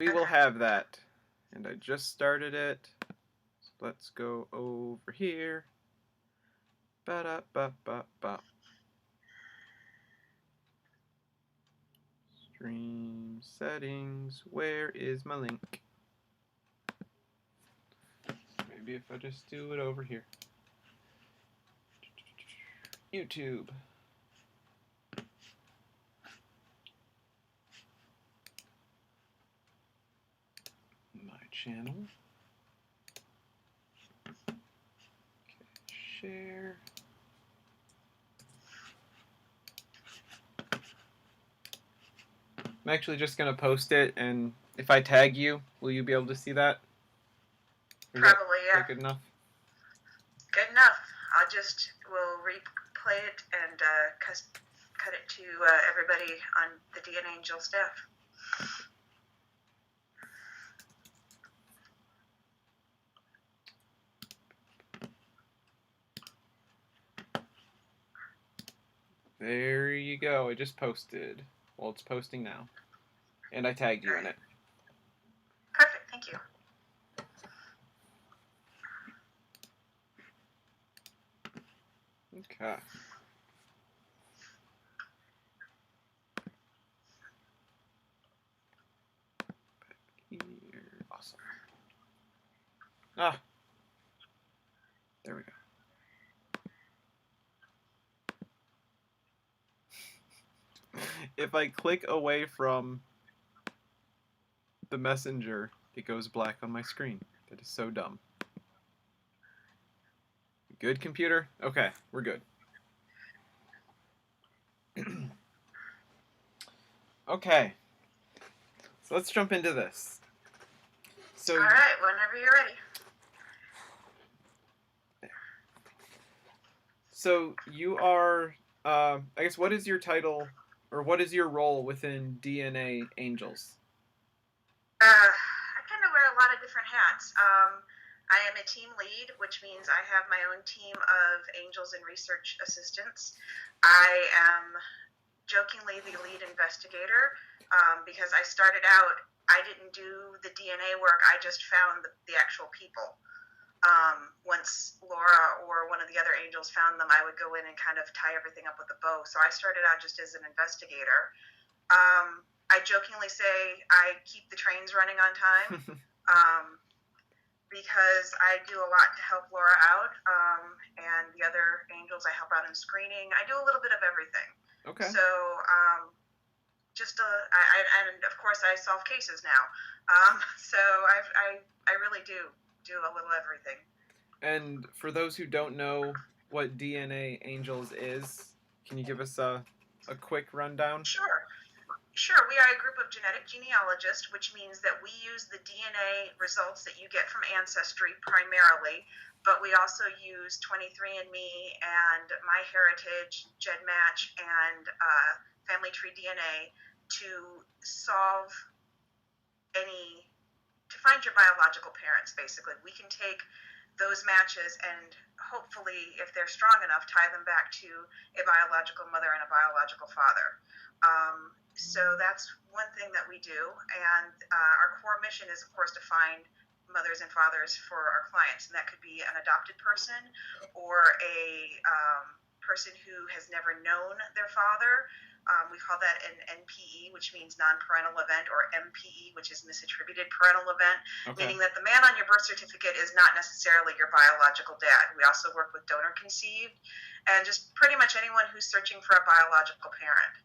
We will have that. And I just started it. So let's go over here. Ba-da-ba-ba-ba. Stream settings. Where is my link? Maybe if I just do it over here. YouTube. My channel. Okay, share. I'm actually just going to post it, and if I tag you, will you be able to see that? Probably, yeah. Is that good enough? Good enough. We'll replay it and cut it to everybody on the DNA Angel staff. There you go. I just posted. Well, it's posting now. And I tagged you in it. Perfect. Thank you. Okay. Here. Awesome. Ah. There we go. If I click away from the messenger, it goes black on my screen. That is so dumb. Good, computer? Okay, we're good. Okay. So let's jump into this. So, all right, whenever you're ready. So you are, I guess, what is your title, or what is your role within DNA Angels? I kind of wear a lot of different hats. I am a team lead, which means I have my own team of angels and research assistants. I am jokingly the lead investigator because I started out, I didn't do the DNA work, I just found the actual people. Once Laura or one of the other angels found them, I would go in and kind of tie everything up with a bow. So I started out just as an investigator. I jokingly say I keep the trains running on time because I do a lot to help Laura out, and the other angels I help out in screening. I do a little bit of everything. Okay. So and of course I solve cases now. So I really do a little everything. And for those who don't know what DNA Angels is, can you give us a quick rundown? Sure, we are a group of genetic genealogists, which means that we use the DNA results that you get from Ancestry primarily, but we also use 23andMe and MyHeritage, GEDmatch, and Family Tree DNA to find your biological parents, basically. We can take those matches and hopefully, if they're strong enough, tie them back to a biological mother and a biological father. So that's one thing that we do, and our core mission is, of course, to find mothers and fathers for our clients, and that could be an adopted person or a person who has never known their father. We call that an NPE, which means non-parental event, or MPE, which is misattributed parental event, meaning that the man on your birth certificate is not necessarily your biological dad. We also work with donor conceived, and just pretty much anyone who's searching for a biological parent.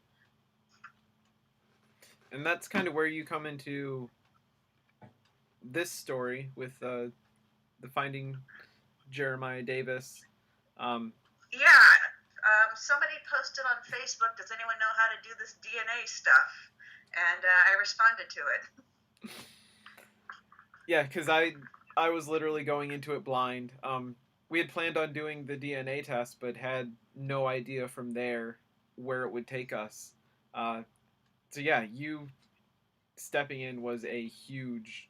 And that's kind of where you come into this story with the Finding Jeremiah Davis. Somebody posted on Facebook, does anyone know how to do this DNA stuff? And I responded to it. Yeah, because I was literally going into it blind. We had planned on doing the DNA test, but had no idea from there where it would take us. So yeah, you stepping in was a huge,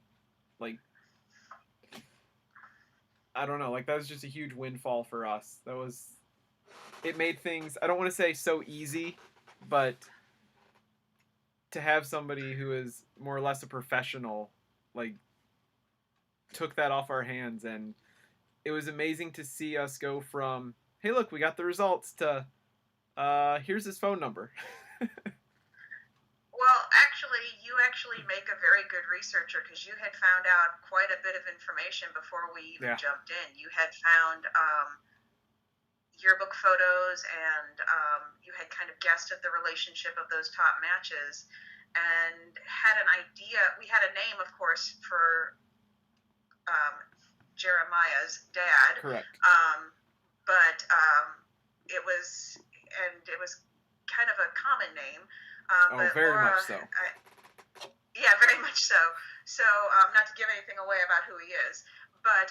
like, I don't know, like that was just a huge windfall for us. It made things, I don't want to say so easy, but to have somebody who is more or less a professional like took that off our hands, and it was amazing to see us go from hey look we got the results to here's his phone number. Well, actually, you actually make a very good researcher because you had found out quite a bit of information before we even Yeah, jumped in. You had found yearbook photos, and you had kind of guessed at the relationship of those top matches and had an idea. We had a name, of course, for um, Jeremiah's dad, correct. um, but it was kind of a common name. Oh, But very Laura, much so. yeah, very much so. So, not to give anything away about who he is, but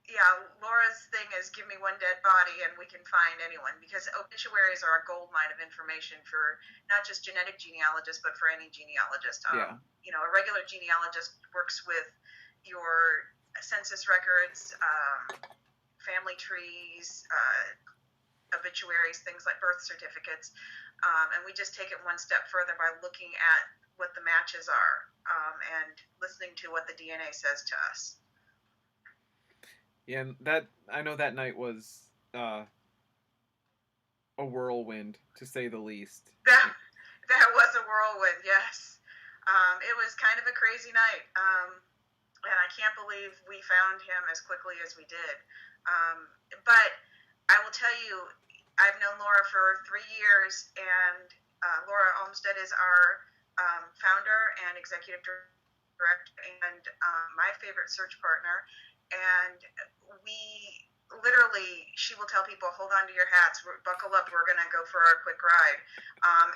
yeah, Laura's thing is give me one dead body and we can find anyone, because obituaries are a gold mine of information for not just genetic genealogists, but for any genealogist. Yeah. You know, a regular genealogist works with your census records, family trees, obituaries, things like birth certificates, and we just take it one step further by looking at what the matches are, and listening to what the DNA says to us. Yeah, and that I know that night was a whirlwind to say the least. That that was a whirlwind, yes. It was kind of a crazy night, and I can't believe we found him as quickly as we did. But I will tell you, I've known Laura for 3 years, and Laura Olmsted is our founder and executive director, and my favorite search partner. And we literally, she will tell people, hold on to your hats, buckle up, we're going to go for a quick ride.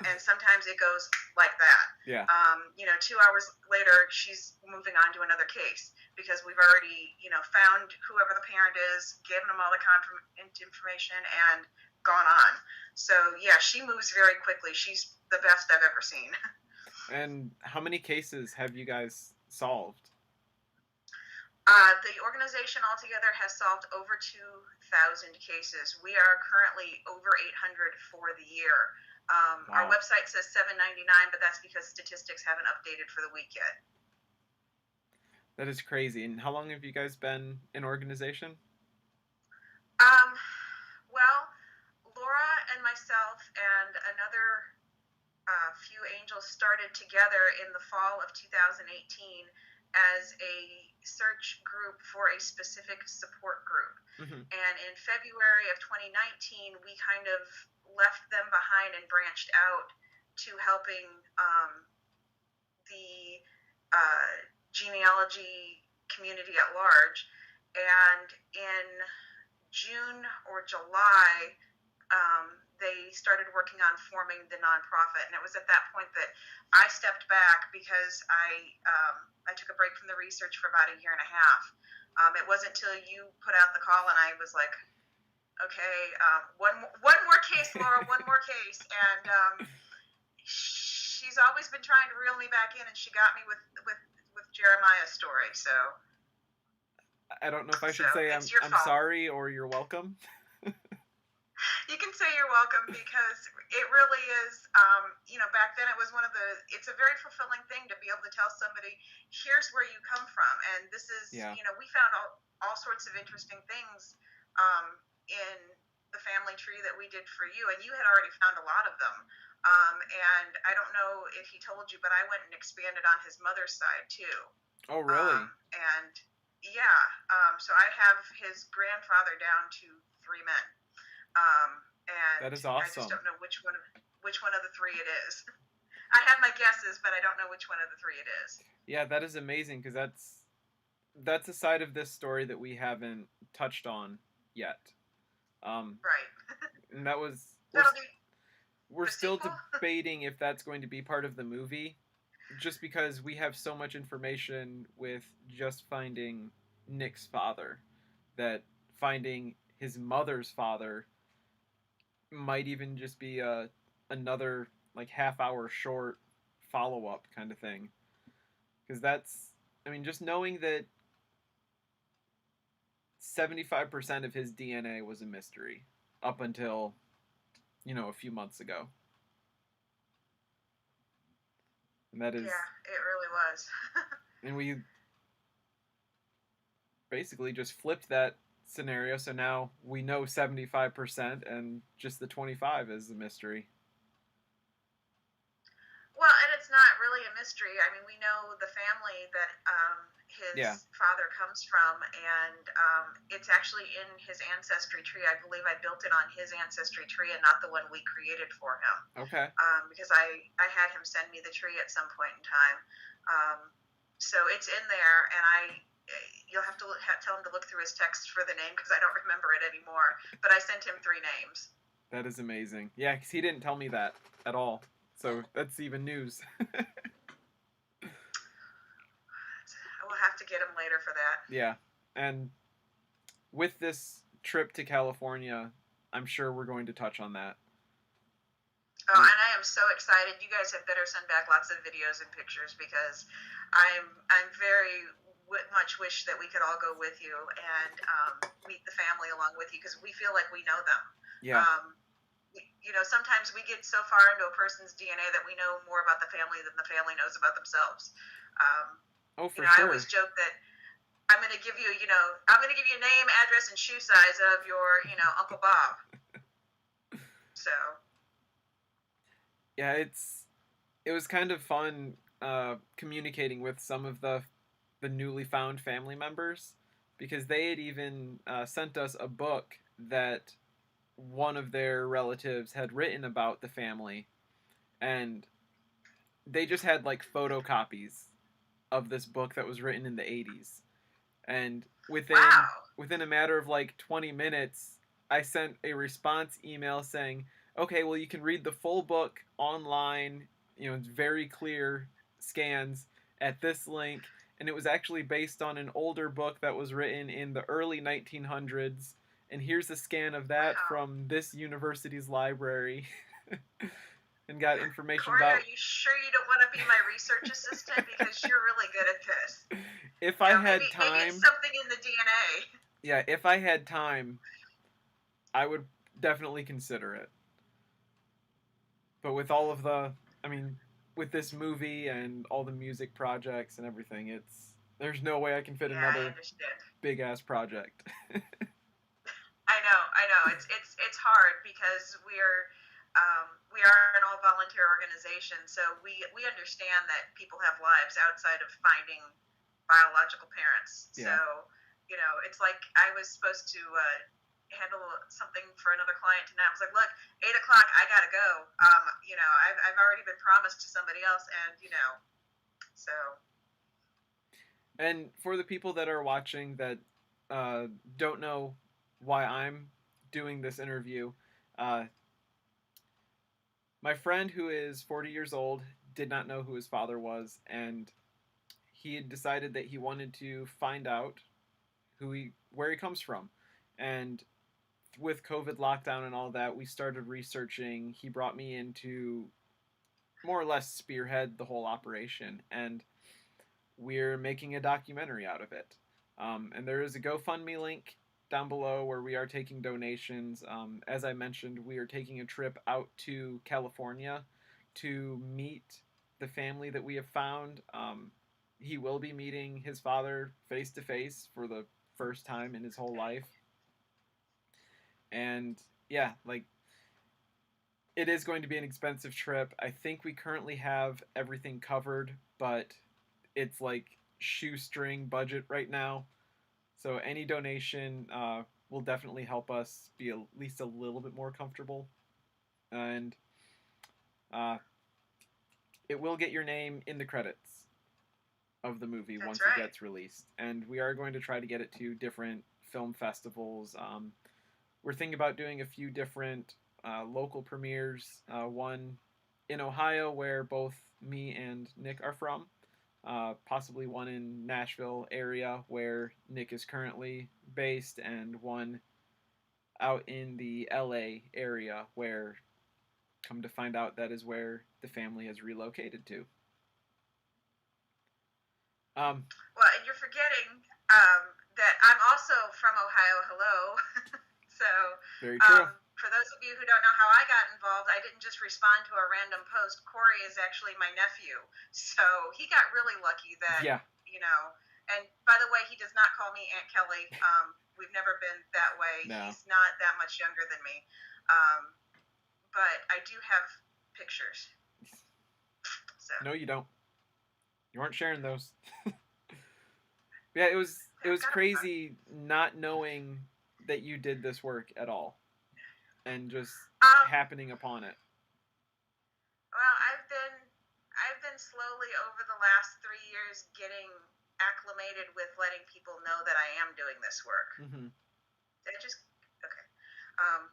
And sometimes it goes like that. Yeah. You know, 2 hours later, she's moving on to another case because we've already, you know, found whoever the parent is, given them all the information, and gone on. So, yeah, she moves very quickly. She's the best I've ever seen. And how many cases have you guys solved? The organization altogether has solved over 2,000 cases. We are currently over 800 for the year. Our Wow. website says 799, but that's because statistics haven't updated for the week yet. That is crazy. And how long have you guys been in organization? Um, well, Laura and myself and another few angels started together in the fall of 2018 as a search group for a specific support group. Mm-hmm. And in February of 2019, we kind of left them behind and branched out to helping the genealogy community at large. And in June or July, they started working on forming the nonprofit, and it was at that point that I stepped back because I took a break from the research for about a year and a half. It wasn't until you put out the call and I was like, okay, one more case, Laura, one more case, and she's always been trying to reel me back in, and she got me with Jeremiah's story. So I don't know if I should say it's your I'm fault. sorry or you're welcome. You can say you're welcome, because it really is, you know, back then it was it's a very fulfilling thing to be able to tell somebody, here's where you come from. And this is, Yeah. you know, we found all sorts of interesting things in the family tree that we did for you. And you had already found a lot of them. And I don't know if he told you, but I went and expanded on his mother's side too. Oh, really? And yeah, so I have his grandfather down to 3 men. And That is awesome. I just don't know which one of the three it is. I have my guesses, but I don't know which one of the three it is. Yeah, that is amazing because that's a side of this story that we haven't touched on yet. Right. And that was we're the still sequel? debating if that's going to be part of the movie, just because we have so much information with just finding Nick's father that finding his mother's father might even just be another like half hour short follow up kind of thing. Because that's, I mean, just knowing that 75% of his DNA was a mystery up until, a few months ago. And that is, Yeah, it really was. and we basically just flipped that scenario. So now we know 75%, and just the 25 is the mystery. Well, and it's not really a mystery. I mean, we know the family that Yeah. his father comes from, and it's actually in his ancestry tree. I believe I built it on his ancestry tree and not the one we created for him, Okay. because I had him send me the tree at some point in time. Um, so it's in there, and you'll have to tell him to look through his text for the name because I don't remember it anymore. But I sent him 3 names. That is amazing. Yeah, because he didn't tell me that at all. So that's even news. I will have to get him later for that. Yeah. And with this trip to California, I'm sure we're going to touch on that. Oh, and I am so excited. You guys have better send back lots of videos and pictures because I'm very much wish that we could all go with you and meet the family along with you because we feel like we know them. Yeah. Sometimes we get so far into a person's DNA that we know more about the family than the family knows about themselves. Oh, for I sure. always joke that I'm going to give you, I'm going to give you name, address, and shoe size of your, Uncle Bob. So. Yeah, it was kind of fun communicating with some of the newly found family members because they had even sent us a book that one of their relatives had written about the family, and they just had like photocopies of this book that was written in the 80s. And Wow. within a matter of like 20 minutes, I sent a response email saying, "Okay, well you can read the full book online, it's very clear scans at this link." And it was actually based on an older book that was written in the early 1900s, and here's a scan of that Wow. from this university's library. And got information Corey, are about you sure you don't want to be my research assistant because you're really good at this? if I Maybe had it's time. something in the DNA. Yeah, if I had time, I would definitely consider it. But with all of I mean, with this movie and all the music projects and everything, there's no way I can fit Yeah, I another understand. big ass project. I know. It's hard because we are an all volunteer organization, so we understand that people have lives outside of finding biological parents. So Yeah. it's like I was supposed to handle something for another client tonight. I was like, look, 8 o'clock, I gotta go. I've already been promised to somebody else, and so. And for the people that are watching that don't know why I'm doing this interview, uh, my friend who is 40 years old did not know who his father was, and he had decided that he wanted to find out where he comes from. And with COVID lockdown and all that, we started researching. He brought me in to more or less spearhead the whole operation, and we're making a documentary out of it. And there is a GoFundMe link down below where we are taking donations. As I mentioned, we are taking a trip out to California to meet the family that we have found. He will be meeting his father face to face for the first time in his whole life. And yeah, like it is going to be an expensive trip. I think we currently have everything covered, but it's like shoestring budget right now. So any donation will definitely help us be at least a little bit more comfortable, and uh, it will get your name in the credits of the movie That's once it right. gets released. And we are going to try to get it to different film festivals. We're thinking about doing a few different local premieres. One in Ohio, where both me and Nick are from. Possibly one in Nashville area where Nick is currently based, and one out in the LA area where, come to find out, that is where the family has relocated to. Um, Well, and you're forgetting that I'm also from Ohio. Hello. So Very true. For those of you who don't know how I got involved, I didn't just respond to a random post. Corey is actually my nephew, so he got really lucky that, Yeah. And by the way, he does not call me Aunt Kelly. We've never been that way. No. He's not that much younger than me, but I do have pictures. So. No, you don't. You weren't sharing those. Yeah, it was crazy not knowing that you did this work at all, and just happening upon it. Well, I've been slowly over the last 3 years getting acclimated with letting people know that I am doing this work. Mm-hmm. Did I just okay?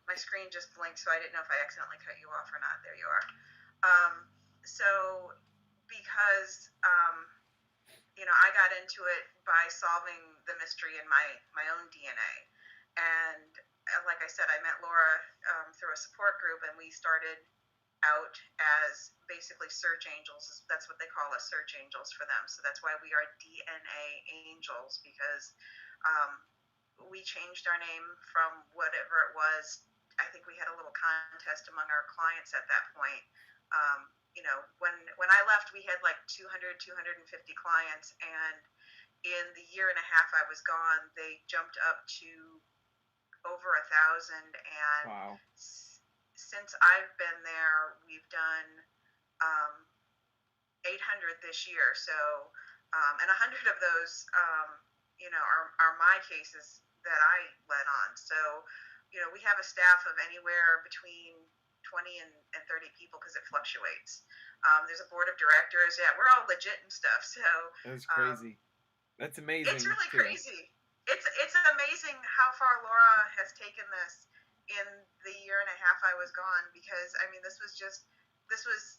My screen just blinked, so I didn't know if I accidentally cut you off or not. There you are. So because I got into it by solving the mystery in my own DNA, and like I said, I met Laura through a support group, and we started out as basically search angels. That's what they call us, search angels for them. So that's why we are DNA angels, because we changed our name from whatever it was. I think we had a little contest among our clients at that point. When I left, we had like 200, 250 clients, and in the year and a half I was gone, they jumped up to over 1,000, and wow. Since I've been there, we've done 800 this year. So, and 100 of those, are my cases that I led on. So, we have a staff of anywhere between 20 and 30 people, because it fluctuates. There's a board of directors. Yeah, we're all legit and stuff. So that's crazy. That's amazing. It's really crazy. It's amazing how far Laura has taken this in the year and a half I was gone, because I mean, this was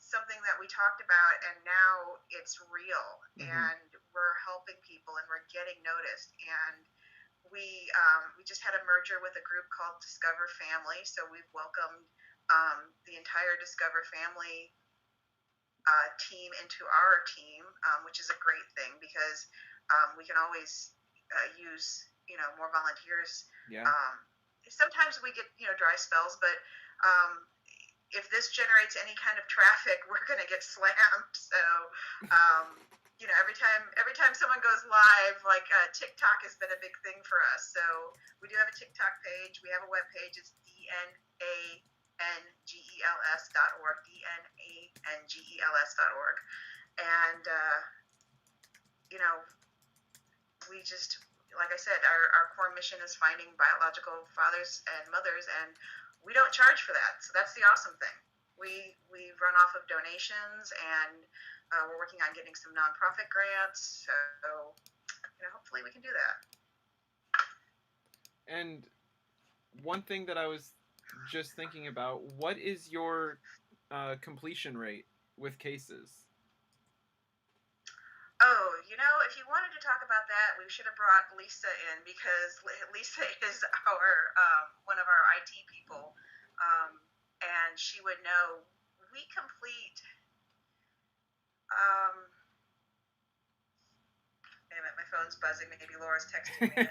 something that we talked about, and now it's real. Mm-hmm. And we're helping people, and we're getting noticed. And we just had a merger with a group called Discover Family, so we've welcomed the entire Discover Family team into our team, which is a great thing, because we can always use more volunteers. Yeah. Sometimes we get dry spells, but if this generates any kind of traffic, we're going to get slammed. So every time someone goes live, like TikTok has been a big thing for us. So we do have a TikTok page. We have a web page. It's DNANGELS.org, DNANGELS.org, and we just, like I said, our core mission is finding biological fathers and mothers, and we don't charge for that. So that's the awesome thing. We run off of donations, and we're working on getting some nonprofit grants. So hopefully we can do that. And one thing that I was just thinking about, what is your completion rate with cases? Oh, if you wanted to talk about that, we should have brought Lisa in, because Lisa is our one of our IT people, and she would know. We complete. Wait a minute, my phone's buzzing. Maybe Laura's texting me.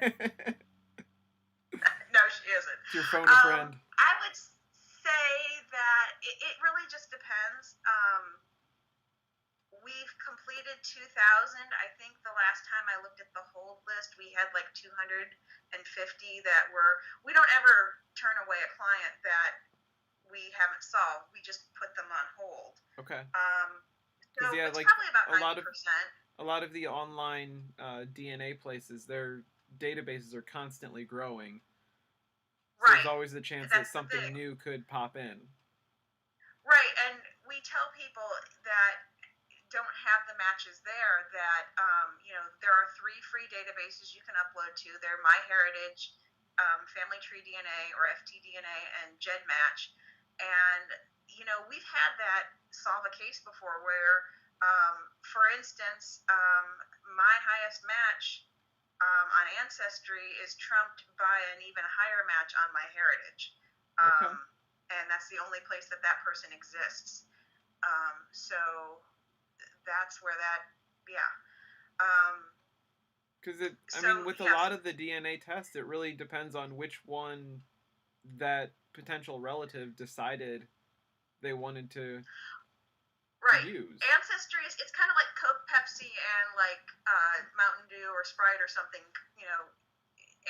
No, she isn't. It's your phone a friend. I would say that it really just depends. We've completed 2,000. I think the last time I looked at the hold list, we had like 250 that were. We don't ever turn away a client that we haven't solved. We just put them on hold. Okay. So it's probably about 90%. A lot of the online DNA places, their databases are constantly growing. So right. There's always the chance that something new could pop in. Right, and we tell people that don't have the matches there that there are 3 free databases you can upload to. They're MyHeritage, Family Tree DNA or FTDNA, and GEDmatch. And we've had that solve a case before where, for instance, my highest match on Ancestry is trumped by an even higher match on MyHeritage. Okay. And that's the only place that person exists. So that's where that, yeah. Because with a lot of the DNA tests, it really depends on which one that potential relative decided they wanted to Right. use. Ancestry is, it's kind of like Coke, Pepsi, and like Mountain Dew or Sprite or something. You know,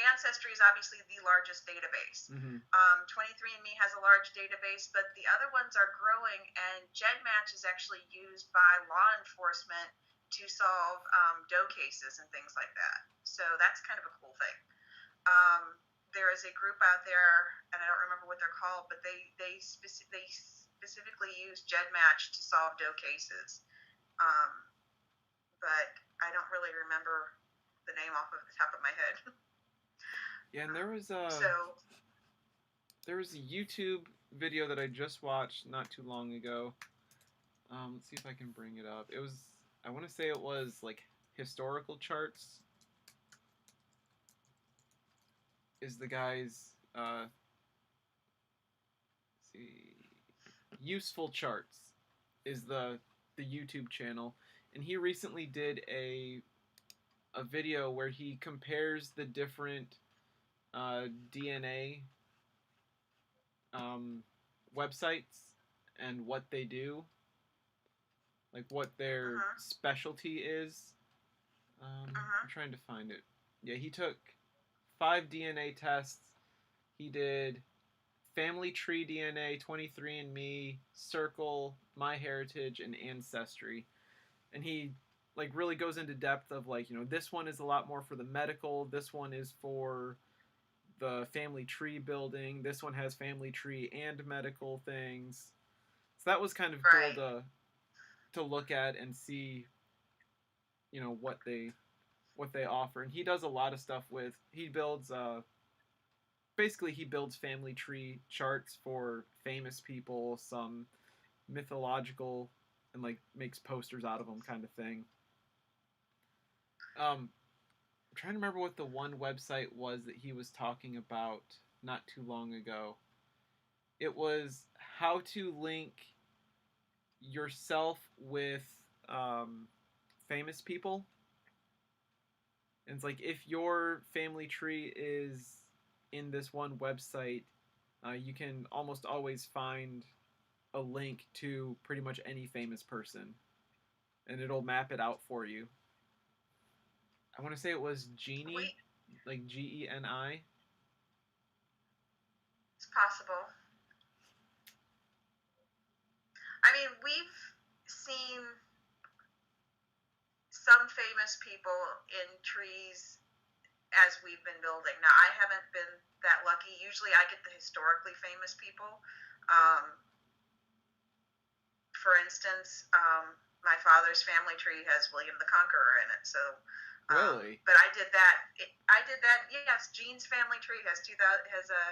Ancestry is obviously the largest database. Mm-hmm. 23andMe has a large database, but the other ones are growing, and GEDmatch is actually used by law enforcement to solve doe cases and things like that. So that's kind of a cool thing. There is a group out there, and I don't remember what they're called, but they specifically use GEDmatch to solve doe cases. But I don't really remember the name off of the top of my head. Yeah, and So there was a YouTube video that I just watched not too long ago. Let's see if I can bring it up. It was, I want to say it was like historical charts is the guy's see, useful charts is the YouTube channel, and he recently did a video where he compares the different DNA websites and what they do, like what their uh-huh, specialty is. uh-huh. I'm trying to find it. Yeah, he took 5 DNA tests. He did Family Tree DNA, 23andMe, Circle, MyHeritage, and Ancestry. And he like really goes into depth of like, this one is a lot more for the medical, this one is for the family tree building, this one has family tree and medical things. So that was kind of cool Right. to look at and see, what they offer. And he does a lot of stuff with he builds basically he builds family tree charts for famous people, some mythological, and like makes posters out of them kind of thing. I'm trying to remember what the one website was that he was talking about not too long ago. It was how to link yourself with famous people. And it's like if your family tree is in this one website, you can almost always find a link to pretty much any famous person, and it'll map it out for you. I want to say it was Genie, We, like Geni. it's possible. I mean, we've seen some famous people in trees as we've been building. Now, I haven't been that lucky. Usually, I get the historically famous people. Um, for instance, my father's family tree has William the Conqueror in it. So, Really? but I did that. I did that. Yes, Gene's family tree has a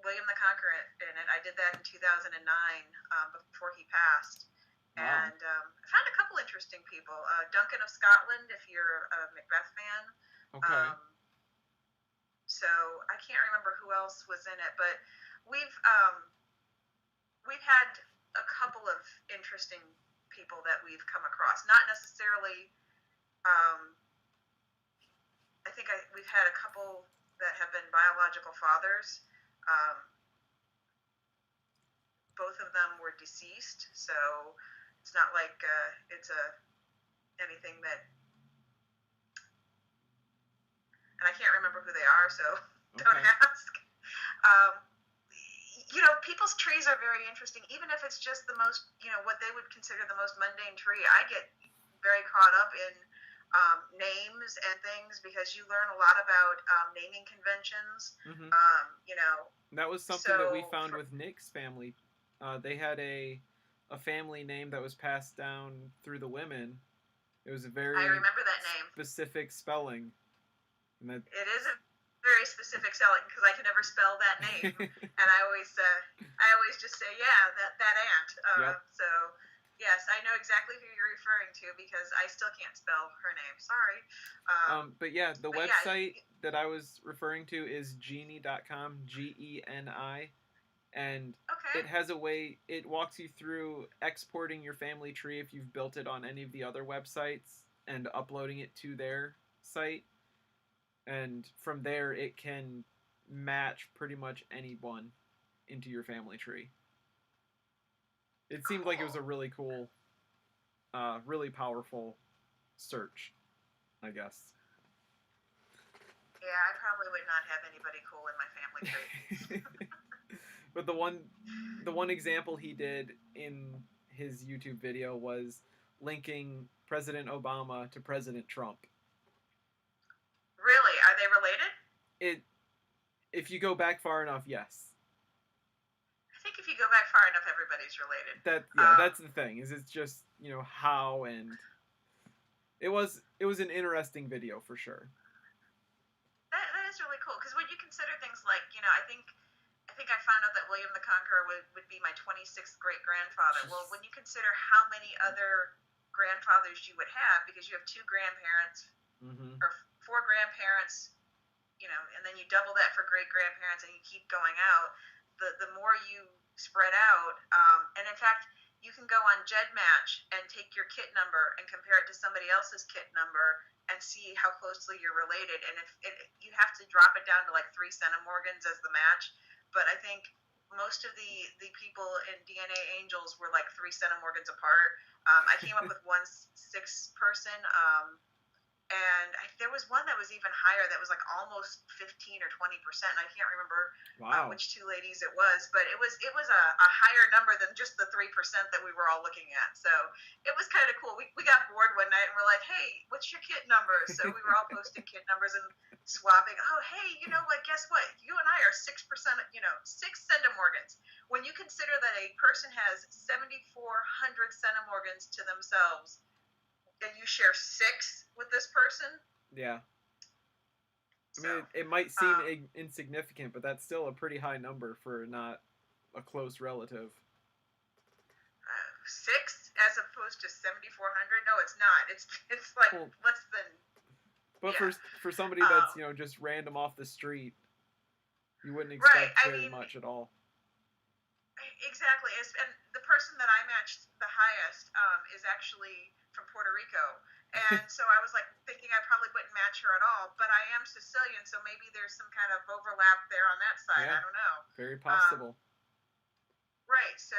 William the Conqueror in it. I did that in 2009 before he passed. Wow. And I found a couple interesting people. Duncan of Scotland, if you're a Macbeth fan. Okay. Um, so I can't remember who else was in it, but we've we've had a couple of interesting people that we've come across. Not necessarily. Um, we've had a couple that have been biological fathers. Um, both of them were deceased, so it's not like it's anything that, and I can't remember who they are, so don't Okay. ask. People's trees are very interesting, even if it's just the most, what they would consider the most mundane tree. I get very caught up in names and things because you learn a lot about naming conventions. Mm-hmm. Um, you know, That was something that we so found for, with Nick's family. They had a family name that was passed down through the women. It was a I very remember that name. specific spelling, and that. It is a very specific spelling because I can never spell that name, and I always just say, yeah, that aunt. Yep. So yes, I know exactly who you're referring to because I still can't spell her name. Sorry. But yeah, the But yeah, website that I was referring to is geni.com, Geni, and okay. it has a way, it walks you through exporting your family tree if you've built it on any of the other websites and uploading it to their site. And from there, it can match pretty much anyone into your family tree. It seemed like it was Cool. a really cool, really powerful search, I guess. Yeah, I probably would not have anybody cool in my family tree. But the one example he did in his YouTube video was linking President Obama to President Trump. Really? Are they related? It If you go back far enough, yes. I think if you go back far enough, everybody's related. That's the thing. Is it's just, how, and it was an interesting video for sure. That is really cool because when you consider things like, I think I found out that William the Conqueror would be my 26th great grandfather. Well, when you consider how many other grandfathers you would have, because you have two grandparents Mm-hmm. or four grandparents, and then you double that for great grandparents, and you keep going out. The more you spread out, and in fact, you can go on GEDmatch and take your kit number and compare it to somebody else's kit number and see how closely you're related. And if you have to drop it down to like 3 centimorgans as the match, but I think most of the people in DNA Angels were like 3 centimorgans apart. I came up with 1/6 person. And there was one that was even higher that was like almost 15 or 20%. And I can't remember Wow. which two ladies it was, but it was a higher number than just the 3% that we were all looking at. So it was kind of cool. We got bored one night and we're like, hey, what's your kit number? So we were all posting kit numbers and swapping. Oh, hey, you know what? Guess what? You and I are 6%, 6 centimorgans. When you consider that a person has 7,400 centimorgans to themselves, and you share 6 with this person. Yeah. I So, mean, it might seem insignificant, but that's still a pretty high number for not a close relative. 6 as opposed to 7,400. No, it's not. It's like Well, less than. but Yeah. for somebody that's just random off the street, you wouldn't expect very much at all. Exactly. And the person that I matched the highest is actually from Puerto Rico. And so I was like thinking I probably wouldn't match her at all, but I am Sicilian, so maybe there's some kind of overlap there on that side. Yeah, I don't know. very possible. Right. So,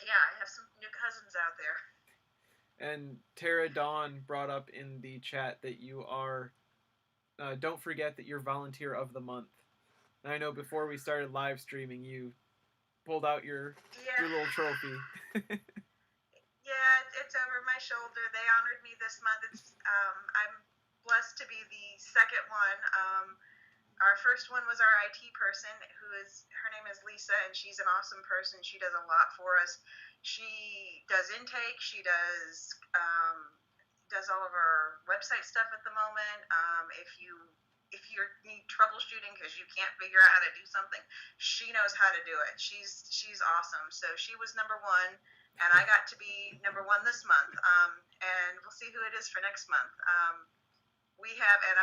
yeah, I have some new cousins out there. And Tara Dawn brought up in the chat that you are. Don't forget that you're volunteer of the month. And I know before we started live streaming, you pulled out your little trophy. Yeah, it's over my shoulder. They honored me this month. I'm blessed to be the second one. Our first one was our IT person, her name is Lisa, and she's an awesome person. She does a lot for us. She does intake. She does all of our website stuff at the moment. If you need troubleshooting because you can't figure out how to do something, she knows how to do it. She's awesome. So she was number one, and I got to be number one this month. And we'll see who it is for next month. We have, and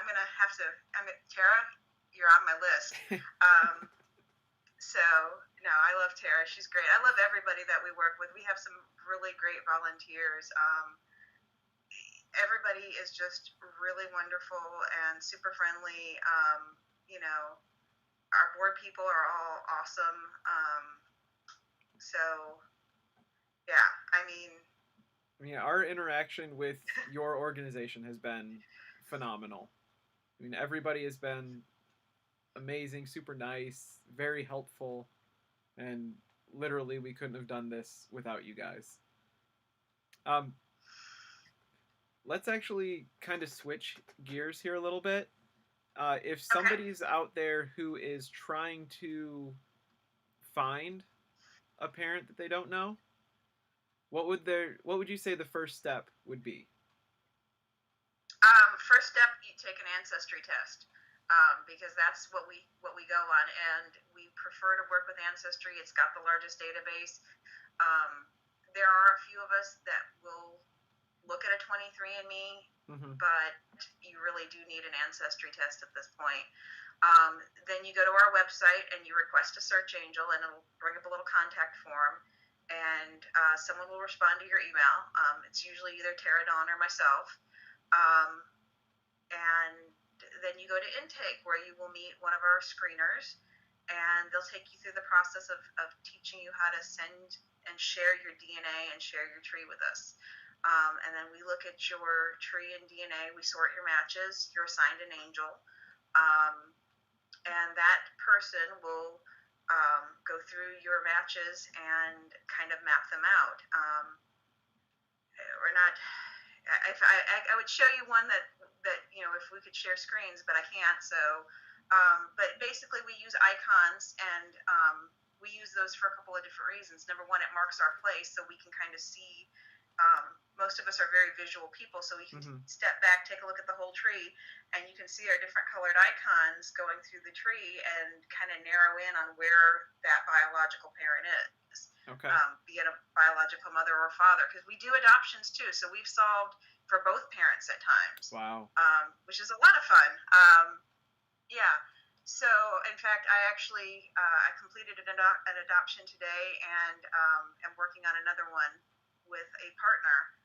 Tara, you're on my list. So no, I love Tara. She's great. I love everybody that we work with. We have some really great volunteers. Everybody is just really wonderful and super friendly. Our board people are all awesome. So, yeah, I mean, our interaction with your organization has been phenomenal. I mean, everybody has been amazing, super nice, very helpful, and literally we couldn't have done this without you guys. Let's actually kind of switch gears here a little bit. If somebody's out there who is trying to find a parent that they don't know, what would you say the first step would be? First step, you take an ancestry test. Because that's what we go on, and we prefer to work with Ancestry. It's got the largest database. There are a few of us that will look at a 23andMe, but you really do need an Ancestry test at this point. Then you go to our website and you request a search angel, and it'll bring up a little contact form, and someone will respond to your email. It's usually either Tara Dawn or myself. And then you go to intake, where you will meet one of our screeners, and they'll take you through the process of teaching you how to send and share your DNA and share your tree with us. And then we look at your tree and DNA, we sort your matches, you're assigned an angel, and that person will go through your matches and kind of map them out. Or not. I would show you one that if we could share screens, but I can't. So, but basically we use icons, and we use those for a couple of different reasons. Number one, it marks our place, so we can kind of see. Most of us are very visual people, so we can step back, take a look at the whole tree, and you can see our different colored icons going through the tree and kind of narrow in on where that biological parent is. Okay. Be it a biological mother or father, because we do adoptions too, so we've solved for both parents at times. Wow. Which is a lot of fun. Yeah. So, in fact, I actually I completed an adoption today, and am working on another one with a partner.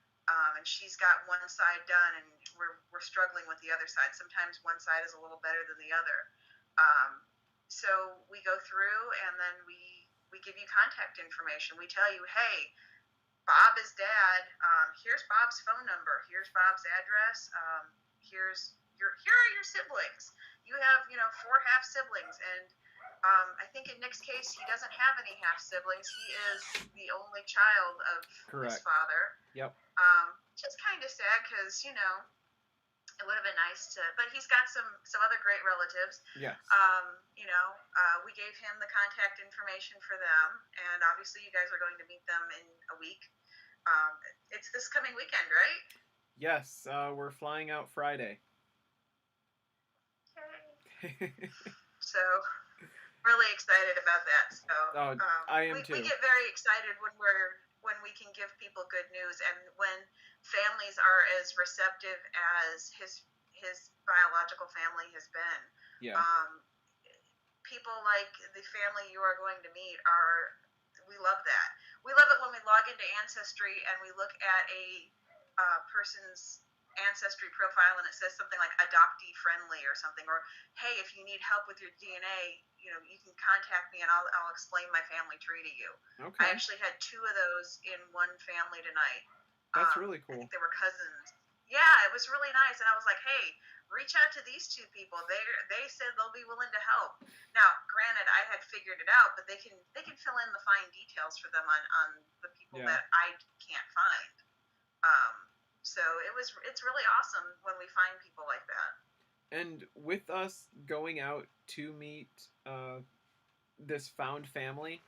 And she's got one side done, and we're struggling with the other side. Sometimes one side is a little better than the other. So we go through, and then we give you contact information. We tell you, hey, Bob is dad. Here's Bob's phone number. Here's Bob's address. Here are your siblings. You have 4 half siblings, and I think in Nick's case, he doesn't have any half siblings. He is the only child of his father. Yep. Which is kind of sad, because it would have been nice to, but he's got some other great relatives. Yes. We gave him the contact information for them, and obviously you guys are going to meet them in a week. It's this coming weekend, right? Yes, we're flying out Friday. Yay. So, really excited about that. So, I am too. We get very excited when we can give people good news, and when families are as receptive as his biological family has been. Yeah. People like the family you are going to meet we love that. We love it when we log into Ancestry and we look at a person's ancestry profile, and it says something like adoptee friendly or something, or hey, if you need help with your DNA, you can contact me and I'll explain my family tree to you. Okay. I actually had 2 of those in one family tonight. That's really cool. I think they were cousins. Yeah, it was really nice, and I was like, hey, reach out to these 2 people. They said they'll be willing to help. Now, granted, I had figured it out, but they can fill in the fine details for them on the people that I can't find. So it's really awesome when we find people like that. And with us going out to meet this found family,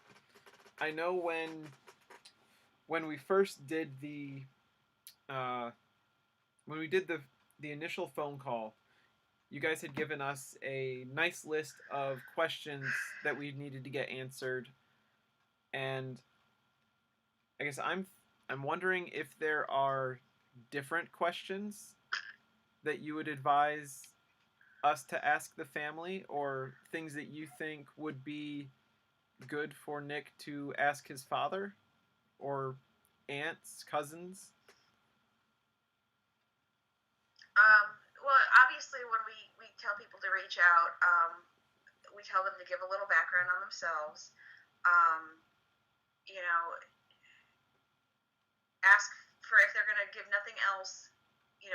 I know when we first did the initial phone call, you guys had given us a nice list of questions that we needed to get answered, and I guess I'm wondering if there are different questions that you would advise us to ask the family, or things that you think would be good for Nick to ask his father or aunts, cousins. Well, obviously, when we tell people to reach out, we tell them to give a little background on themselves. Ask for, if they're going to give nothing else,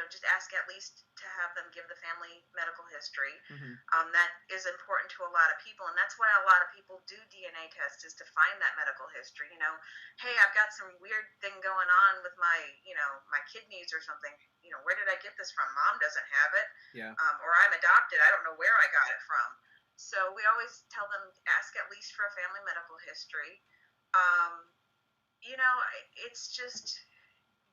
just ask at least to have them give the family medical history. Mm-hmm. That is important to a lot of people, and that's why a lot of people do DNA tests, is to find that medical history. Hey, I've got some weird thing going on with my kidneys or something. Where did I get this from? Mom doesn't have it. Yeah. Or I'm adopted. I don't know where I got it from. So we always tell them, ask at least for a family medical history. It's just,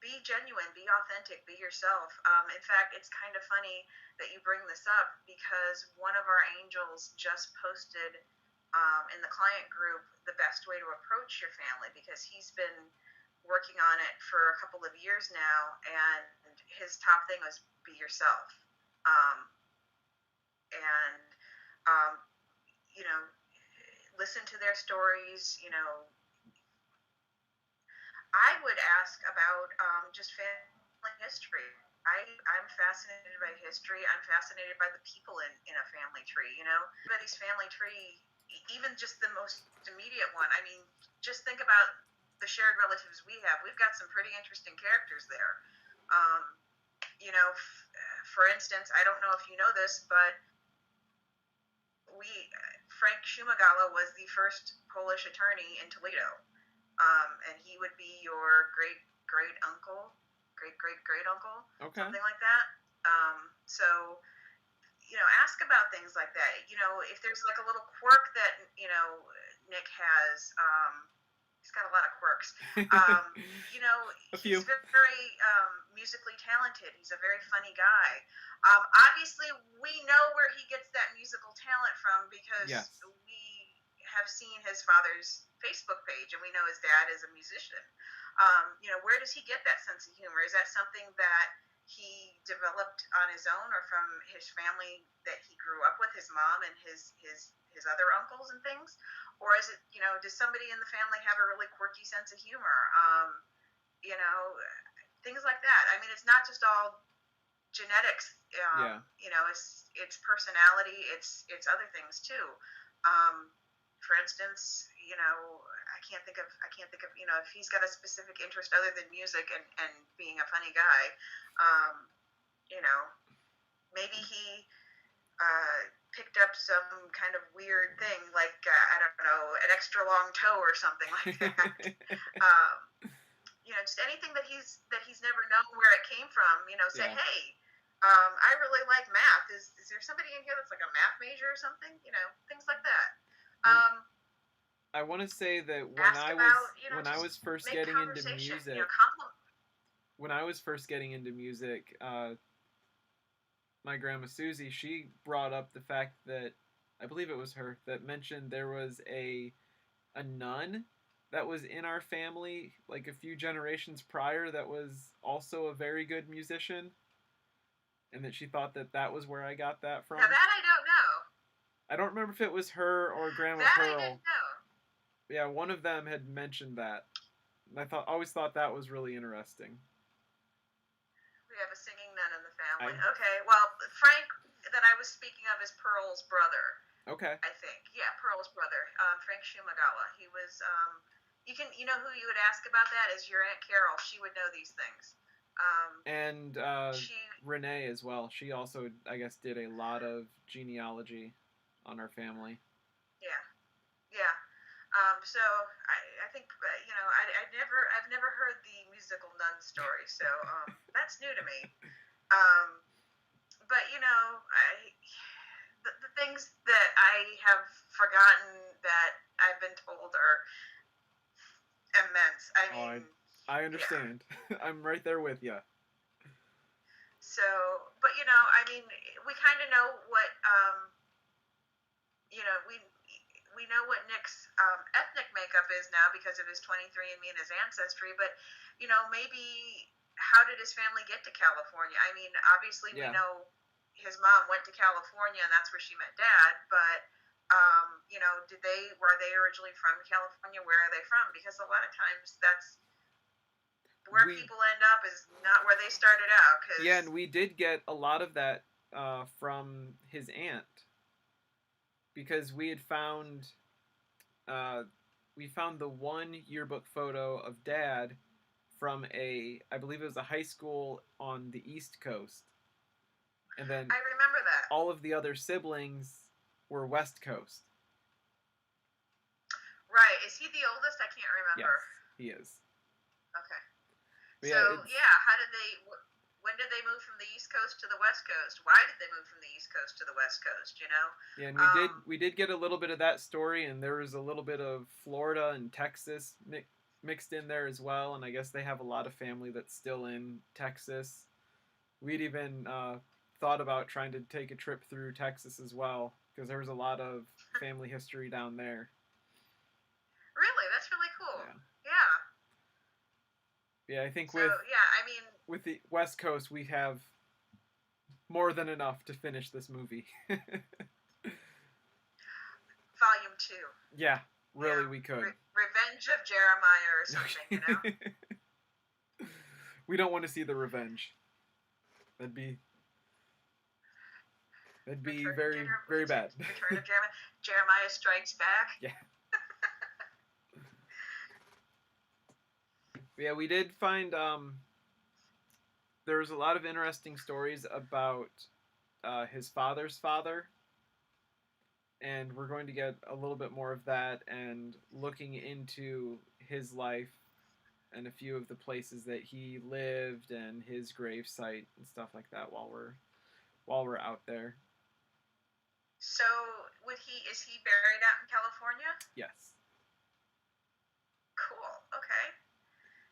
be genuine, be authentic, be yourself. In fact, it's kind of funny that you bring this up, because one of our angels just posted in the client group the best way to approach your family, because he's been working on it for a couple of years now, and his top thing was be yourself. Listen to their stories. I would ask about just family history. I'm fascinated by history. I'm fascinated by the people in a family tree. You know, everybody's family tree, even just the most immediate one. I mean, just think about the shared relatives we have. We've got some pretty interesting characters there. Um, you know, for instance, I don't know if you know this, but we Frank Shumagala was the first Polish attorney in Toledo, and he would be your great uncle, great uncle, Okay. something like that. So ask about things like that. If there's like a little quirk that Nick has. He's got a lot of quirks. A He's few. very musically talented. He's a very funny guy. Obviously, we know where he gets that musical talent from because Yes. we have seen his father's Facebook page and we know his dad is a musician. Where does he get that sense of humor? Is that something that he developed on his own or from his family that he grew up with, his mom and his other uncles and things? Or is it, does somebody in the family have a really quirky sense of humor? You know, things like that. I mean, it's not just all genetics. Yeah. It's personality. It's other things too. For instance, I can't think of, if he's got a specific interest other than music and being a funny guy. Maybe he picked up some kind of weird thing, like I don't know, an extra long toe or something like that. Just anything that he's never known where it came from. Say, Yeah. hey, I really like math. Is there somebody in here that's like a math major or something? Things like that. I want to say that Ask about, when I just was first make getting into conversation. music, Compliment. when I was first getting into music, my grandma Susie, she brought up the fact that I believe it was her that mentioned there was a nun that was in our family like a few generations prior that was also a very good musician, and that she thought that that was where I got that from. Now that I don't know. I don't remember if it was her or Grandma That I Pearl. didn't know. Yeah, one of them had mentioned that. I always thought that was really interesting. We have a singing nun in the family. I Okay, well, Frank that I was speaking of is Pearl's brother. Okay. I think, yeah, Pearl's brother, Frank Shumagala. He was. You know who you would ask about that is your Aunt Carol. She would know these things. And Renee as well. She also, I guess, did a lot of genealogy on our family. Yeah, yeah. So I think I've never heard the musical nun story, so that's new to me. But the things that I have forgotten that I've been told are immense. I mean, I understand. Yeah. I'm right there with you. So, but I mean, we kind of know what we know what Nick's ethnic makeup is now because of his 23andMe and his ancestry. But maybe how did his family get to California? I mean, obviously we know his mom went to California and that's where she met Dad. But were they originally from California? Where are they from? Because a lot of times that's where people end up is not where they started out. Yeah, and we did get a lot of that from his aunt, because we had found the one yearbook photo of Dad from I believe it was a high school on the East Coast, and then I remember that all of the other siblings were West Coast. Right? Is he the oldest? I can't remember. Yes, he is. Okay. But so how did they? When did they move from the East Coast to the West Coast? Why did they move from the East Coast to the West Coast? Yeah, and we did get a little bit of that story, and there was a little bit of Florida and Texas mixed in there as well. And I guess they have a lot of family that's still in Texas. We'd even thought about trying to take a trip through Texas as well, because there was a lot of family history down there. Really, that's really cool. Yeah. Yeah, I think with the West Coast, we have more than enough to finish this movie. Volume 2. Yeah, really, we could. Revenge of Jeremiah or something, We don't want to see the revenge. That'd be that'd be Return of very very bad. Return of Jeremiah. Jeremiah Strikes Back. Yeah. Yeah, we did find there was a lot of interesting stories about his father's father, and we're going to get a little bit more of that and looking into his life and a few of the places that he lived and his grave site and stuff like that while we're out there. So, is he buried out in California? Yes. Cool. Okay.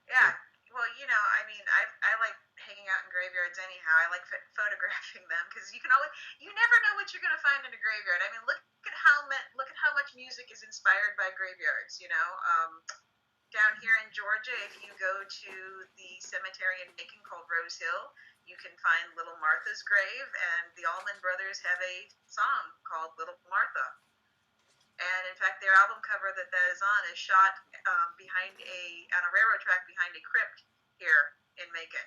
Yeah. Well, I mean, I like hanging out in graveyards anyhow. I like photographing them because you never know what you're gonna find in a graveyard. I mean, look at how much music is inspired by graveyards. Down here in Georgia, if you go to the cemetery in Macon called Rose Hill, you can find Little Martha's grave, and the Allman Brothers have a song called Little Martha. And in fact, their album cover that is on is shot on a railroad track behind a crypt here in Macon.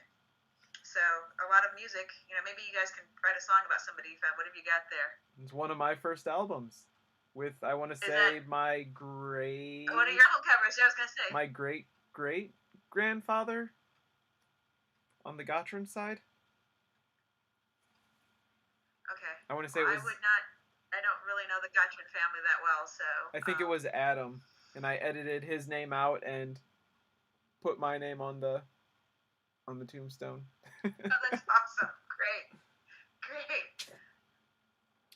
So a lot of music. Maybe you guys can write a song about somebody you found. What have you got there? It's one of my first albums. With I want to say my great. What are your album covers? Yeah, I was gonna say my great grandfather on the Gottran side. Okay. I want to say it was. I don't really know the Gottran family that well, so. I think it was Adam, and I edited his name out and put my name on the tombstone. Oh, that's awesome! Great.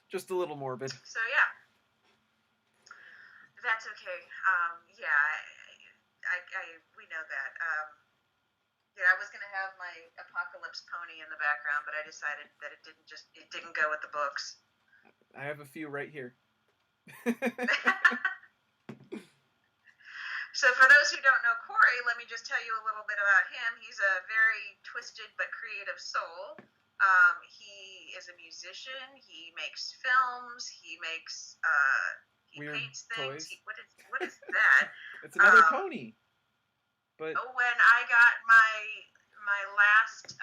Just a little morbid. So yeah. That's okay. We know that. I was gonna have my apocalypse pony in the background, but I decided that it didn't go with the books. I have a few right here. So for those who don't know Corey, let me just tell you a little bit about him. He's a very twisted but creative soul. He is a musician. He makes films. He paints things. What is that? It's another pony. But when I got my last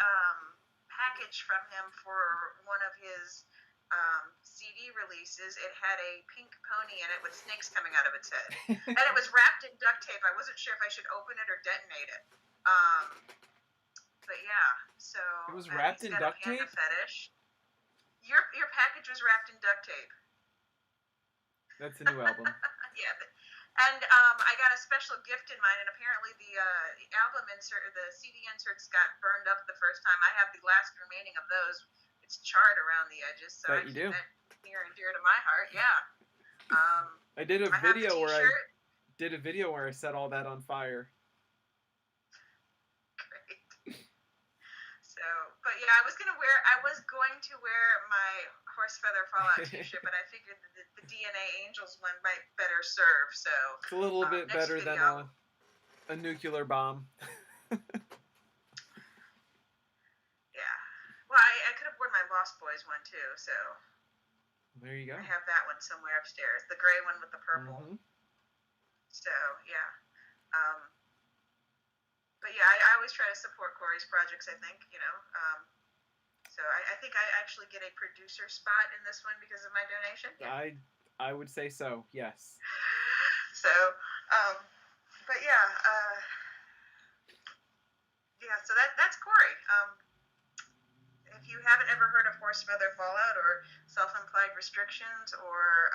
package from him for one of his CD releases, it had a pink pony in it with snakes coming out of its head, and it was wrapped in duct tape. I wasn't sure if I should open it or detonate it. But yeah, so it was wrapped in duct tape. Fetish. Your package was wrapped in duct tape. That's a new album. Yeah, and I got a special gift in mine, and apparently the album insert, the CD inserts, got burned up the first time. I have the last remaining of those. It's charred around the edges, so I keep that near and dear to my heart. Yeah. I did a video where I set all that on fire. Great. So, but yeah, I was going to wear my horse feather Fallout t-shirt, but I figured that the DNA Angels one might better serve. So it's a little bit better than a nuclear bomb. Yeah. Well, I could have worn my Lost Boys one too. So there you go. I have that one somewhere upstairs, the gray one with the purple. Mm-hmm. So yeah. But yeah, I always try to support Corey's projects. I think So I think I actually get a producer spot in this one because of my donation. Yeah. I would say so. Yes. So, but yeah, So that's Corey. If you haven't ever heard of Horse Feather Fallout or Self-Implied Restrictions or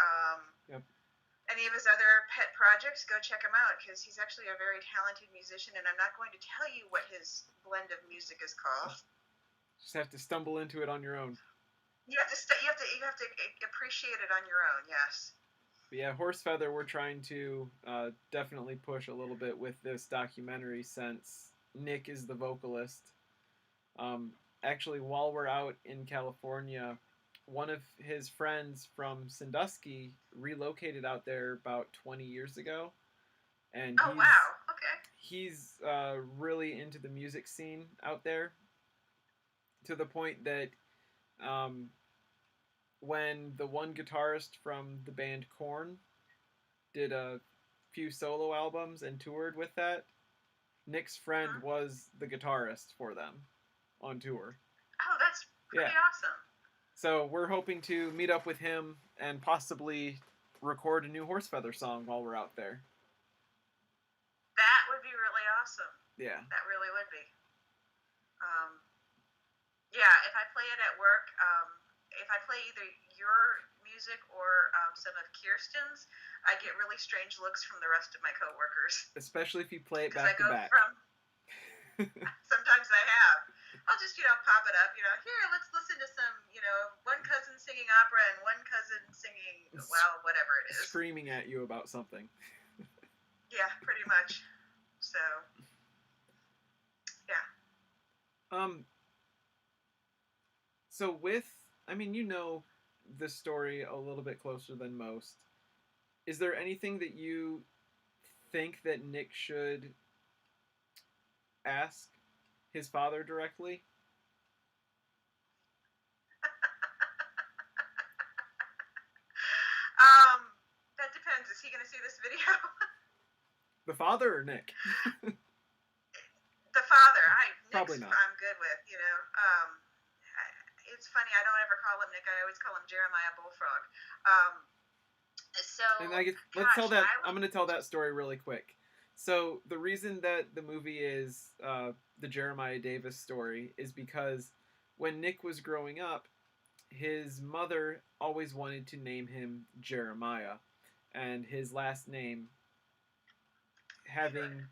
any of his other pet projects, go check him out because he's actually a very talented musician, and I'm not going to tell you what his blend of music is called. Just have to stumble into it on your own. You have to appreciate it on your own. Yes. But yeah, Horse Feather, we're trying to definitely push a little bit with this documentary since Nick is the vocalist. Actually, while we're out in California, one of his friends from Sandusky relocated out there about 20 years ago. And wow, okay. He's really into the music scene out there, to the point that when the one guitarist from the band Korn did a few solo albums and toured with that, Nick's friend was the guitarist for them on tour. Oh, that's Yeah. Pretty awesome. So we're hoping to meet up with him and possibly record a new Horsefeather song while we're out there. That would be really awesome. Yeah. That really would be. Yeah, if I play it at work, if I play either your music or some of Kirsten's, I get really strange looks from the rest of my coworkers. Especially if you play it Because back I go to back. from, sometimes I have. I'll just, pop it up, here, let's listen to some, one cousin singing opera and one cousin singing, well, whatever it is. Screaming at you about something. Yeah, pretty much. So, yeah. So you know this story a little bit closer than most. Is there anything that you think that Nick should ask his father directly? That depends. Is he going to see this video? The father or Nick? The father. Probably not. I'm good with, it's funny, I don't ever call him Nick. I always call him Jeremiah Bullfrog. And I'm going to tell that story really quick. So the reason that the movie is the Jeremiah Davis story is because when Nick was growing up, his mother always wanted to name him Jeremiah, and his last name, having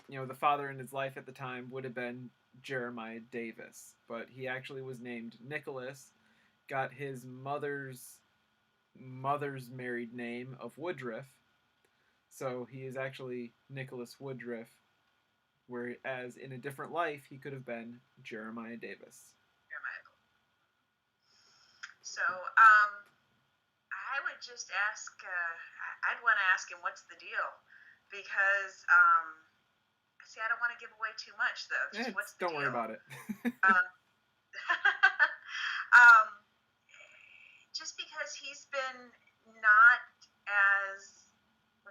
the father in his life at the time, would have been Jeremiah Davis, but he actually was named Nicholas, got his mother's married name of Woodruff, so he is actually Nicholas Woodruff, whereas in a different life he could have been Jeremiah Davis. So, I would just ask, I'd want to ask him what's the deal, because, see, I don't want to give away too much, though. What's the deal? Don't worry about it. Just because he's been not as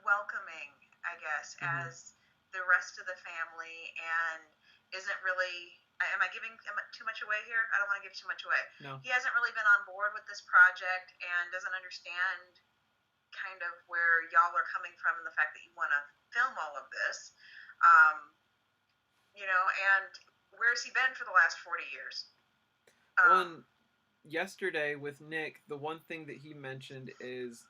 welcoming, I guess, as the rest of the family, and isn't really... Am I giving too much away here? I don't want to give too much away. No. He hasn't really been on board with this project and doesn't understand kind of where y'all are coming from and the fact that you want to film all of this. And where's he been for the last 40 years? Yesterday with Nick, the one thing that he mentioned is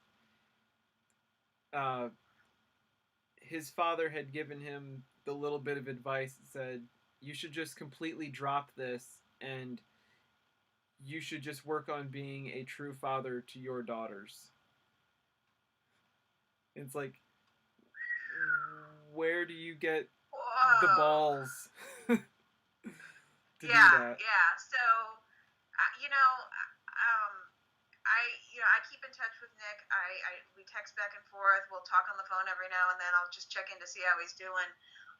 his father had given him the little bit of advice that said, you should just completely drop this and you should just work on being a true father to your daughters. It's like, where do you get the balls to do that? Yeah. So, I keep in touch with Nick. We text back and forth. We'll talk on the phone every now and then. I'll just check in to see how he's doing.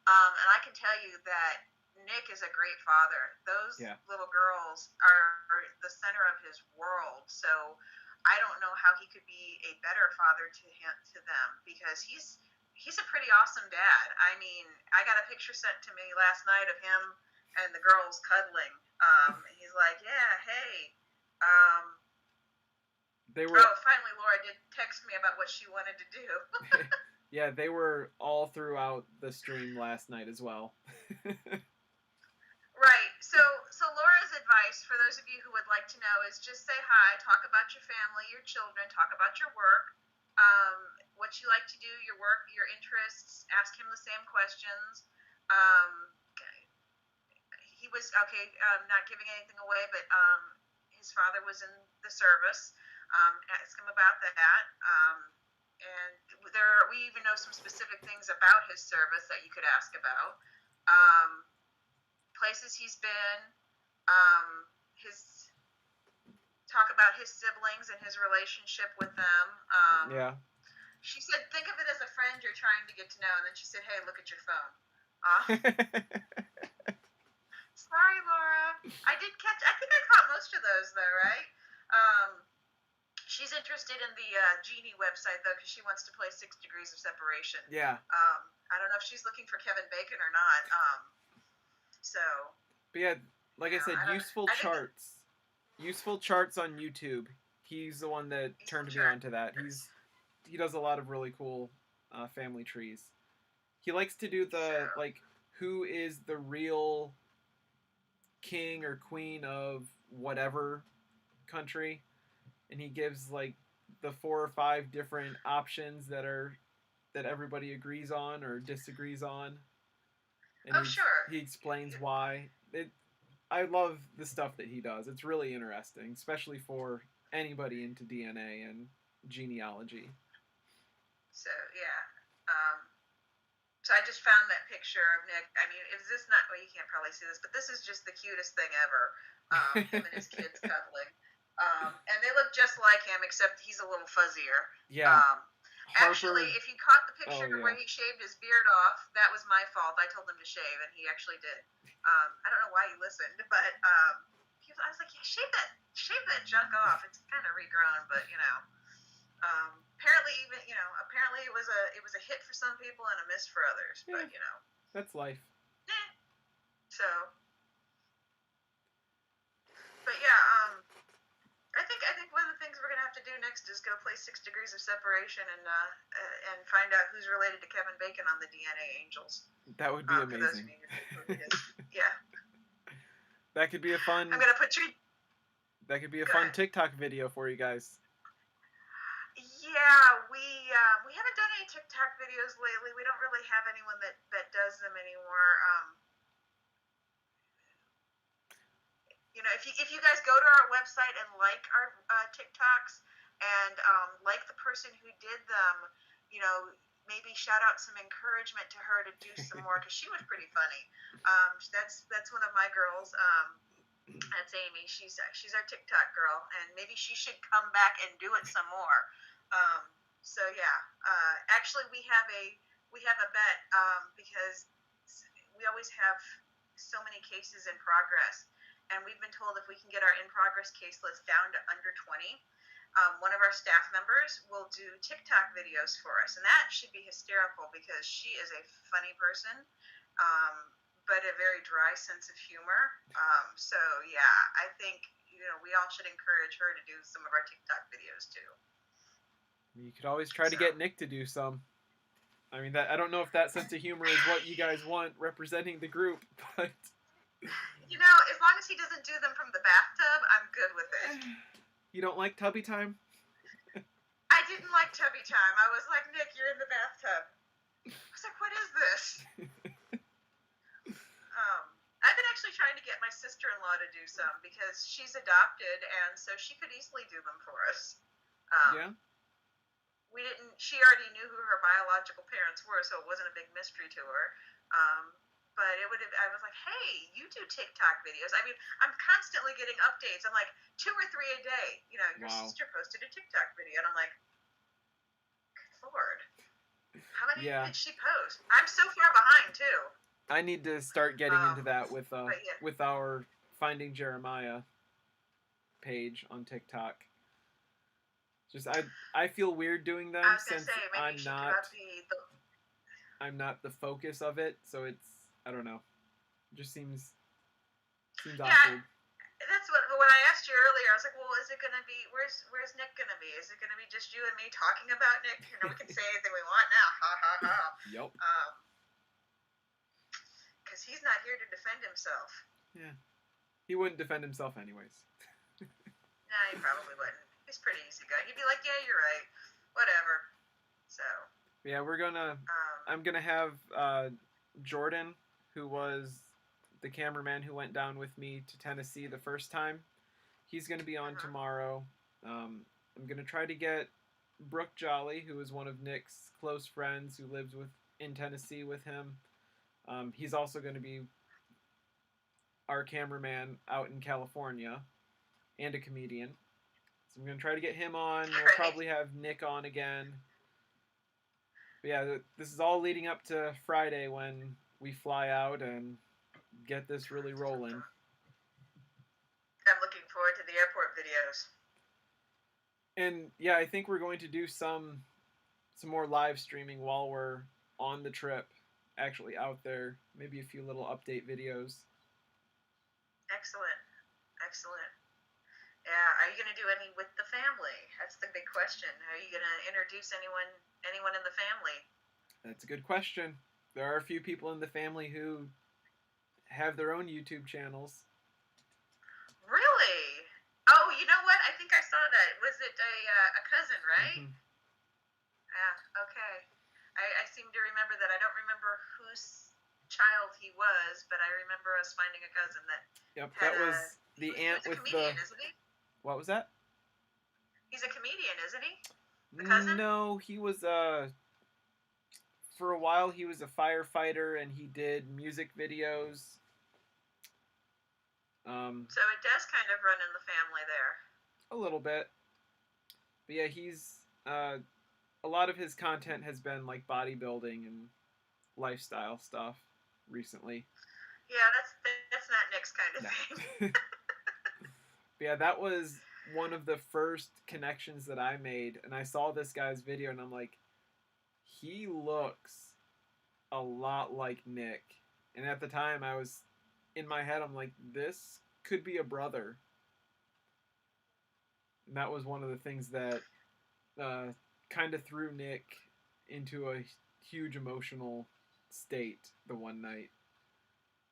And I can tell you that Nick is a great father. Those little girls are the center of his world. So I don't know how he could be a better father to them, because he's a pretty awesome dad. I mean, I got a picture sent to me last night of him and the girls cuddling. He's like, yeah, hey. Finally Laura did text me about what she wanted to do. Yeah, they were all throughout the stream last night as well. Right. So Laura's advice for those of you who would like to know is just say hi, talk about your family, your children, talk about your work, what you like to do, your work, your interests. Ask him the same questions. He was not giving anything away, but his father was in the service. Ask him about that. And we even know some specific things about his service that you could ask about. Places he's been, talk about his siblings and his relationship with them. She said, think of it as a friend you're trying to get to know. And then she said, hey, look at your phone. Sorry, Laura. I think I caught most of those, though, right? She's interested in the Genie website, though, because she wants to play 6 Degrees of Separation. Yeah. I don't know if she's looking for Kevin Bacon or not. But yeah, like I said, useful charts. Useful Charts on YouTube. He's the one that Useful turned me chart. on to that. He does a lot of really cool family trees. He likes to do So, the like who is the real king or queen of whatever country, and he gives like the 4 or 5 different options that everybody agrees on or disagrees on, and oh sure. he explains why. I love the stuff that he does. It's really interesting, especially for anybody into DNA and genealogy. So yeah. So I just found that picture of Nick. I mean, is this not? Well, you can't probably see this, but this is just the cutest thing ever. Him and his kids cuddling, and they look just like him, except he's a little fuzzier. Yeah, Um, Actually, Harper. if you caught the Oh picture yeah. where he shaved his beard off, that was my fault. I told him to shave, and he actually did. I don't know why he listened, but I was like, yeah, shave that junk off. It's kind of regrown, but you know. Apparently, even apparently it was a hit for some people and a miss for others. Yeah, But you know, that's life. eh. So, but yeah, I think one of the things we're gonna have to do next is go play 6 Degrees of Separation and find out who's related to Kevin Bacon on the DNA Angels. That would be For those of amazing. you who know who it is, yeah, That could be a fun. I'm gonna put you. That could be a Go fun ahead. TikTok video for you guys. Yeah, we haven't done any TikTok videos lately. We don't really have anyone that does them anymore. If you guys go to our website and like our TikToks and like the person who did them, maybe shout out some encouragement to her to do some more because she was pretty funny. That's one of my girls. That's Amy. She's our TikTok girl, and maybe she should come back and do it some more. So yeah, actually we have a bet because we always have so many cases in progress, and we've been told if we can get our in progress case list down to under 20, one of our staff members will do TikTok videos for us, and that should be hysterical because she is a funny person, but a very dry sense of humor. So yeah, I think we all should encourage her to do some of our TikTok videos too. You could always try to get Nick to do some. I mean, I don't know if that sense of humor is what you guys want representing the group, but as long as he doesn't do them from the bathtub, I'm good with it. You don't like tubby time? I didn't like tubby time. I was like, Nick, you're in the bathtub. I was like, what is this? I've been actually trying to get my sister-in-law to do some because she's adopted, and so she could easily do them for us. Yeah. She already knew who her biological parents were, so it wasn't a big mystery to her. But I was like, hey, you do TikTok videos. I mean, I'm constantly getting updates. I'm like 2 or 3 a day. Your sister posted a TikTok video, and I'm like, good Lord, how many did she post? I'm so far behind too. I need to start getting into that with our Finding Jeremiah page on TikTok. Just I feel weird doing them since I'm not the focus of it, so it's I don't know. It just seems awkward. That's when I asked you earlier, I was like, well, is it gonna be where's Nick gonna be? Is it gonna be just you and me talking about Nick? We can say anything we want now. Ha ha ha. Yep. Because he's not here to defend himself. Yeah. He wouldn't defend himself anyways. Nah, he probably wouldn't. He's pretty easygoing. He'd be like, yeah, you're right. Whatever. So. Yeah, I'm gonna have Jordan, who was the cameraman who went down with me to Tennessee the first time. He's gonna be on tomorrow. I'm gonna try to get Brooke Jolly, who is one of Nick's close friends who lives in Tennessee with him. He's also going to be our cameraman out in California and a comedian. So I'm going to try to get him on. We'll probably have Nick on again. But yeah, this is all leading up to Friday when we fly out and get this really rolling. I'm looking forward to the airport videos. And yeah, I think we're going to do some more live streaming while we're on the trip, actually out there. Maybe a few little update videos. Excellent. Yeah, are you gonna do any with the family? That's the big question. Are you gonna introduce anyone in the family? That's a good question. There are a few people in the family who have their own YouTube channels. Really? Oh, you know what? I think I saw that. Was it a cousin, right? Mm-hmm. Yeah. Okay. I seem to remember that. I don't remember whose child he was, but I remember us finding a cousin that Yep, had that a. was the He aunt was a with the. comedian, isn't he? What was that? He's a comedian, isn't he? The cousin. No, he was for a while he was a firefighter and he did music videos. So it does kind of run in the family there. A little bit, but yeah, he's a lot of his content has been like bodybuilding and lifestyle stuff recently. Yeah, that's not Nick's kind of No. thing. Yeah, that was one of the first connections that I made, and I saw this guy's video, and I'm like, he looks a lot like Nick. And at the time, I was in my head, I'm like, this could be a brother. And that was one of the things that kind of threw Nick into a huge emotional state the one night.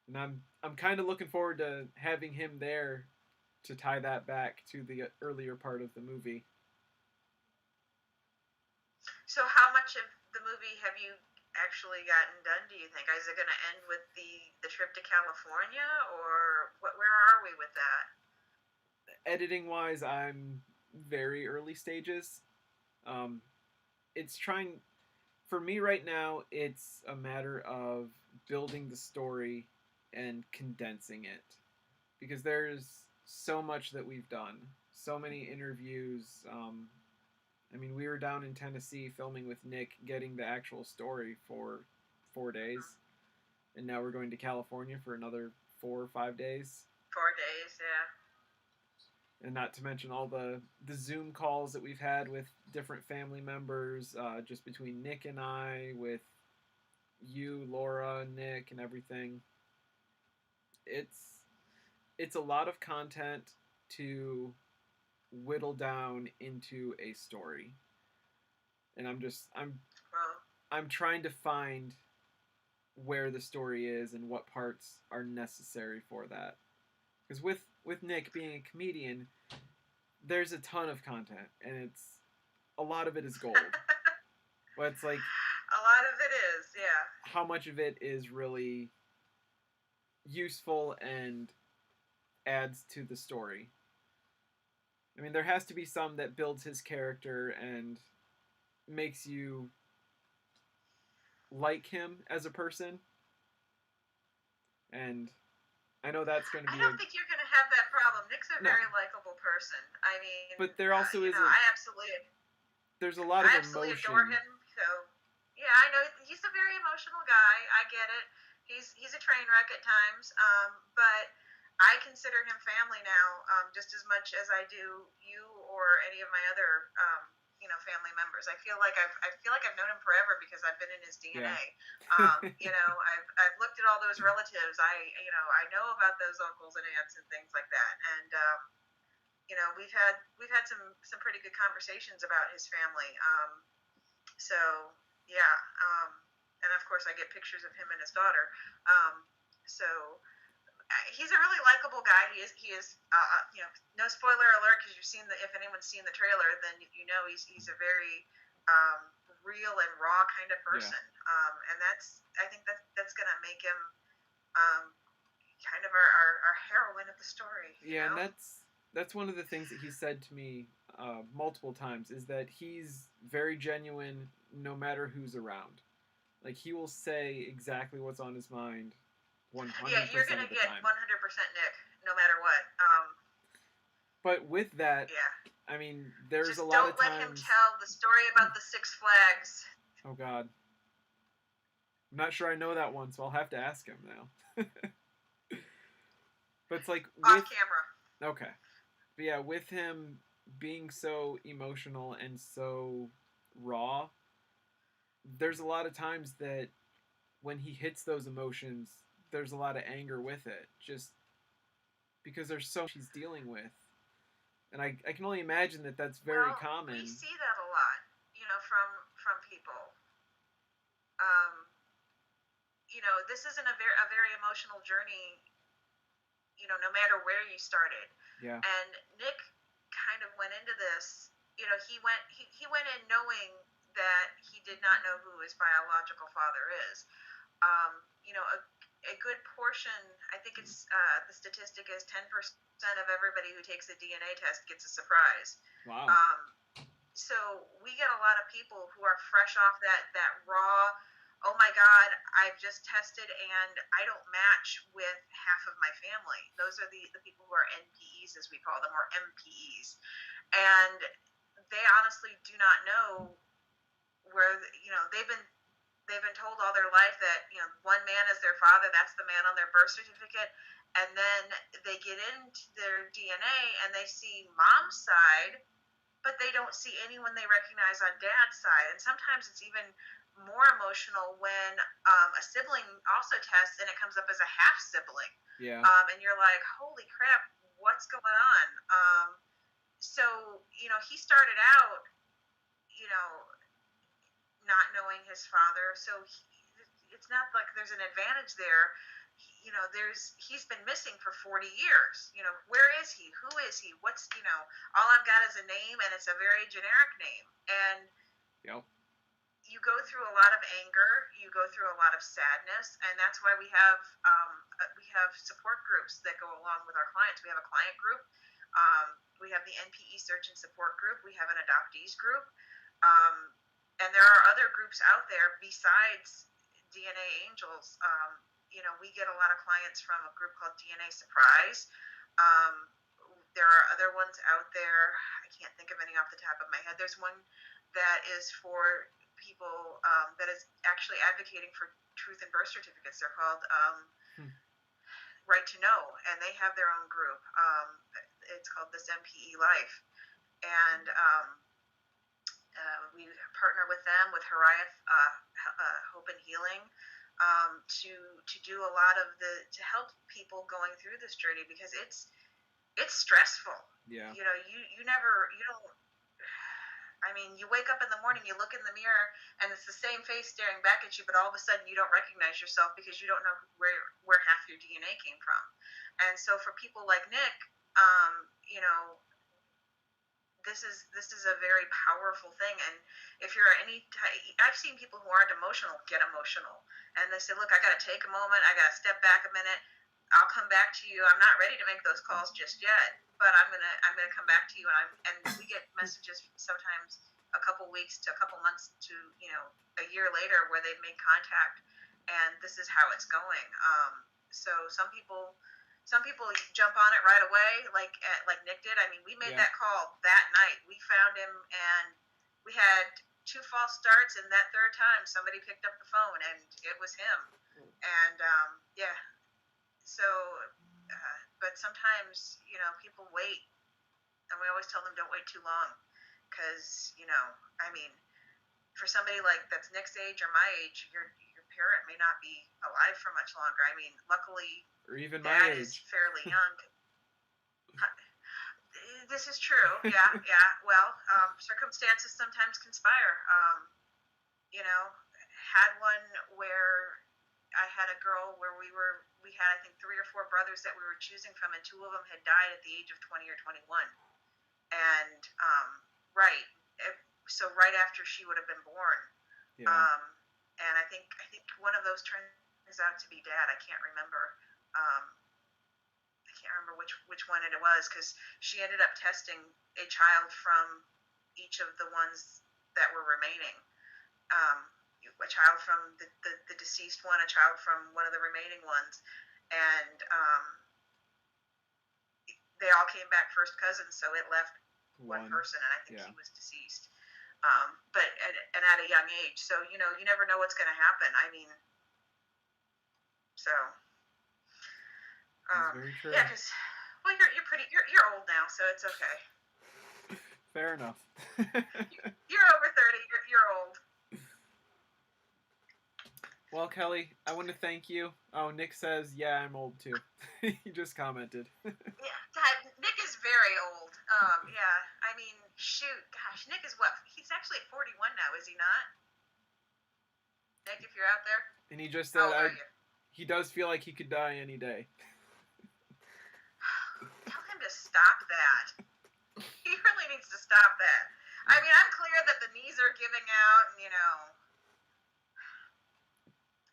And I'm kind of looking forward to having him there to tie that back to the earlier part of the movie. So how much of the movie have you actually gotten done, do you think? Is it going to end with the trip to California, or where are we with that? Editing wise, I'm very early stages. Um, it's trying for me right now. It's a matter of building the story and condensing it because there's so much that we've done, so many interviews. I mean, we were down in Tennessee filming with Nick, getting the actual story for 4 days, and now we're going to California for another 4 or 5 days. 4 days, yeah. And not to mention all the Zoom calls that we've had with different family members, just between Nick and I, with you, Laura, Nick, and everything. It's a lot of content to whittle down into a story, and I'm trying to find where the story is and what parts are necessary for that. Because with Nick being a comedian, there's a ton of content, and a lot of it is gold. But it's like a lot of it is, yeah. How much of it is really useful and adds to the story? I mean, there has to be some that builds his character and makes you like him as a person. And I know that's going to be. I don't think you're going to have that problem. Nick's a very likable person. I mean, but there also is. I absolutely. There's a lot of emotion. I absolutely adore him. So yeah, I know he's a very emotional guy. I get it. He's a train wreck at times, but I consider him family now, just as much as I do you or any of my other family members. I feel like I've known him forever because I've been in his DNA. Yeah. I've looked at all those relatives. I know about those uncles and aunts and things like that. And we've had some pretty good conversations about his family. So yeah. And of course I get pictures of him and his daughter. So he's a really likable guy. He is. No spoiler alert, because if anyone's seen the trailer, then he's a very real and raw kind of person. Yeah. And I think that's gonna make him kind of our heroine of the story. Yeah, and that's one of the things that he said to me multiple times is that he's very genuine no matter who's around. Like, he will say exactly what's on his mind. 100% yeah, you're gonna get 100% Nick, no matter what. But with that, yeah. I mean, there's just a lot of times. Don't let him tell the story about the Six Flags. Oh God, I'm not sure I know that one, so I'll have to ask him now. But it's like off camera. Okay, but yeah, with him being so emotional and so raw, there's a lot of times that when he hits those emotions, there's a lot of anger with it, just because there's so much he's dealing with. And I can only imagine that that's very Well, we common. see that a lot, from people. Um, this isn't a very emotional journey, no matter where you started. Yeah. And Nick kind of went into this, he went in knowing that he did not know who his biological father is. A good portion, I think the statistic is 10% of everybody who takes a DNA test gets a surprise. Wow. Um, so we get a lot of people who are fresh off that raw, oh my god, I've just tested and I don't match with half of my family. Those are the people who are NPEs, as we call them, or MPEs. And they honestly do not know where, they've been told all their life that, one man is their father, that's the man on their birth certificate. And then they get into their DNA and they see mom's side, but they don't see anyone they recognize on dad's side. And sometimes it's even more emotional when a sibling also tests and it comes up as a half sibling. Yeah. And you're like, holy crap, what's going on? So, he started out, you know, not knowing his father. So it's not like there's an advantage there. He's been missing for 40 years. Where is he? Who is he? All I've got is a name, and it's a very generic name. And Yep. you go through a lot of anger, you go through a lot of sadness, and that's why we have support groups that go along with our clients. We have a client group. We have the NPE search and support group. We have an adoptees group. And there are other groups out there besides DNA Angels. We get a lot of clients from a group called DNA Surprise. There are other ones out there. I can't think of any off the top of my head. There's one that is for people that is actually advocating for truth in birth certificates. They're called Right to Know, and they have their own group. It's called This MPE Life. And we partner with them, with Hariath Hope and Healing, to do a lot of to help people going through this journey, because it's stressful. Yeah. You don't. I mean, you wake up in the morning, you look in the mirror, and it's the same face staring back at you, but all of a sudden you don't recognize yourself because you don't know where half your DNA came from. And so for people like Nick, this is a very powerful thing. And if you're I've seen people who aren't emotional get emotional, and they say, look, I got to take a moment, I got to step back a minute, I'll come back to you, I'm not ready to make those calls just yet, but I'm gonna come back to you. And we get messages sometimes a couple weeks to a couple months to a year later where they've made contact, and this is how it's going. So some people jump on it right away, like Nick did. I mean, we made that call that night. We found him, and we had 2 false starts, and that third time somebody picked up the phone, and it was him. And yeah, so but sometimes people wait, and we always tell them don't wait too long, because I mean, for somebody like that's Nick's age or my age, your parent may not be alive for much longer. I mean, luckily, or even Dad my age. is fairly young. This is true. Yeah. Well, circumstances sometimes conspire. Had one where I had a girl where we had, I think, 3 or 4 brothers that we were choosing from, and 2 of them had died at the age of 20 or 21. And right, so right after she would have been born. Yeah. And I think one of those turns out to be Dad. I can't remember. I can't remember which one it was, because she ended up testing a child from each of the ones that were remaining. A child from the deceased one, a child from one of the remaining ones, and they all came back first cousins, so it left one person, and I think he was deceased. But at a young age, so you never know what's going to happen. I mean, so very true. yeah, because you're old now, so it's okay. Fair enough. You're over 30. You're old. Well, Kelly, I want to thank you. Oh, Nick says, yeah, I'm old too. He just commented. Yeah, Nick is very old. Yeah. I mean, shoot, gosh, Nick is what? He's actually at 41 now, is he not? Nick, if you're out there, And he just how said, old are you? he does feel like he could die any day. Tell him to stop that. He really needs to stop that. I mean, I'm clear that the knees are giving out, and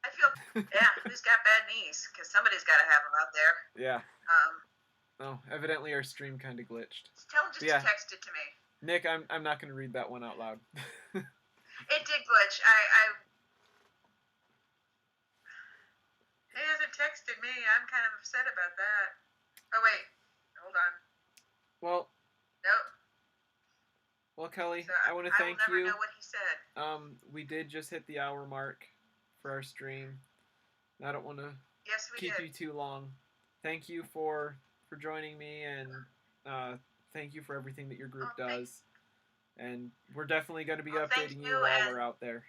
I feel, yeah, who's got bad knees? Because somebody's got to have them out there. Yeah. Oh, evidently our stream kind of glitched. Tell him just to text it to me. Nick, I'm not going to read that one out loud. It did glitch. He hasn't texted me. I'm kind of upset about that. Oh, wait. Hold on. Well. Nope. Well, Kelly, so I want to thank you. I will never know what he said. We did just hit the hour mark for our stream. I don't want to keep you too long. Thank you for joining me, and thank you for everything that your group does. And we're definitely going to be updating you while we're out there.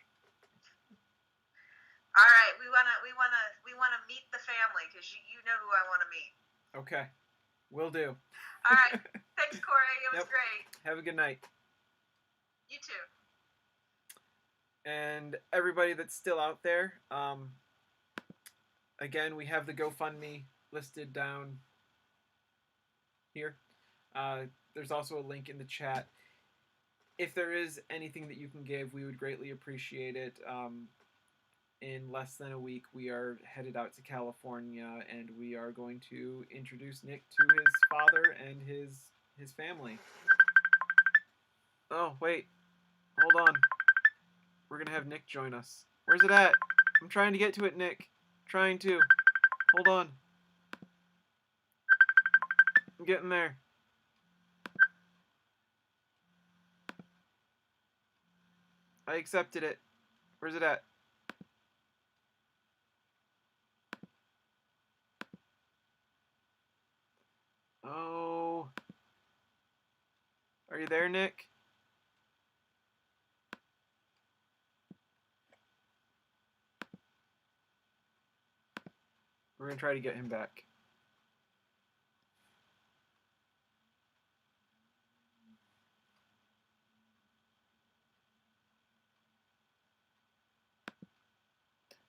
All right, we wanna meet the family because you know who I want to meet. Okay, will do. All right, thanks, Corey. It was great. Have a good night. You too. And everybody that's still out there, again, we have the GoFundMe listed down here. There's also a link in the chat. If there is anything that you can give, we would greatly appreciate it. In less than a week, we are headed out to California, and we are going to introduce Nick to his father and his family. Oh, wait. Hold on. We're going to have Nick join us. Where's it at? I'm trying to get to it, Nick. Trying to. Hold on. I'm getting there. I accepted it. Where's it at? Oh. Are you there, Nick? We're going to try to get him back.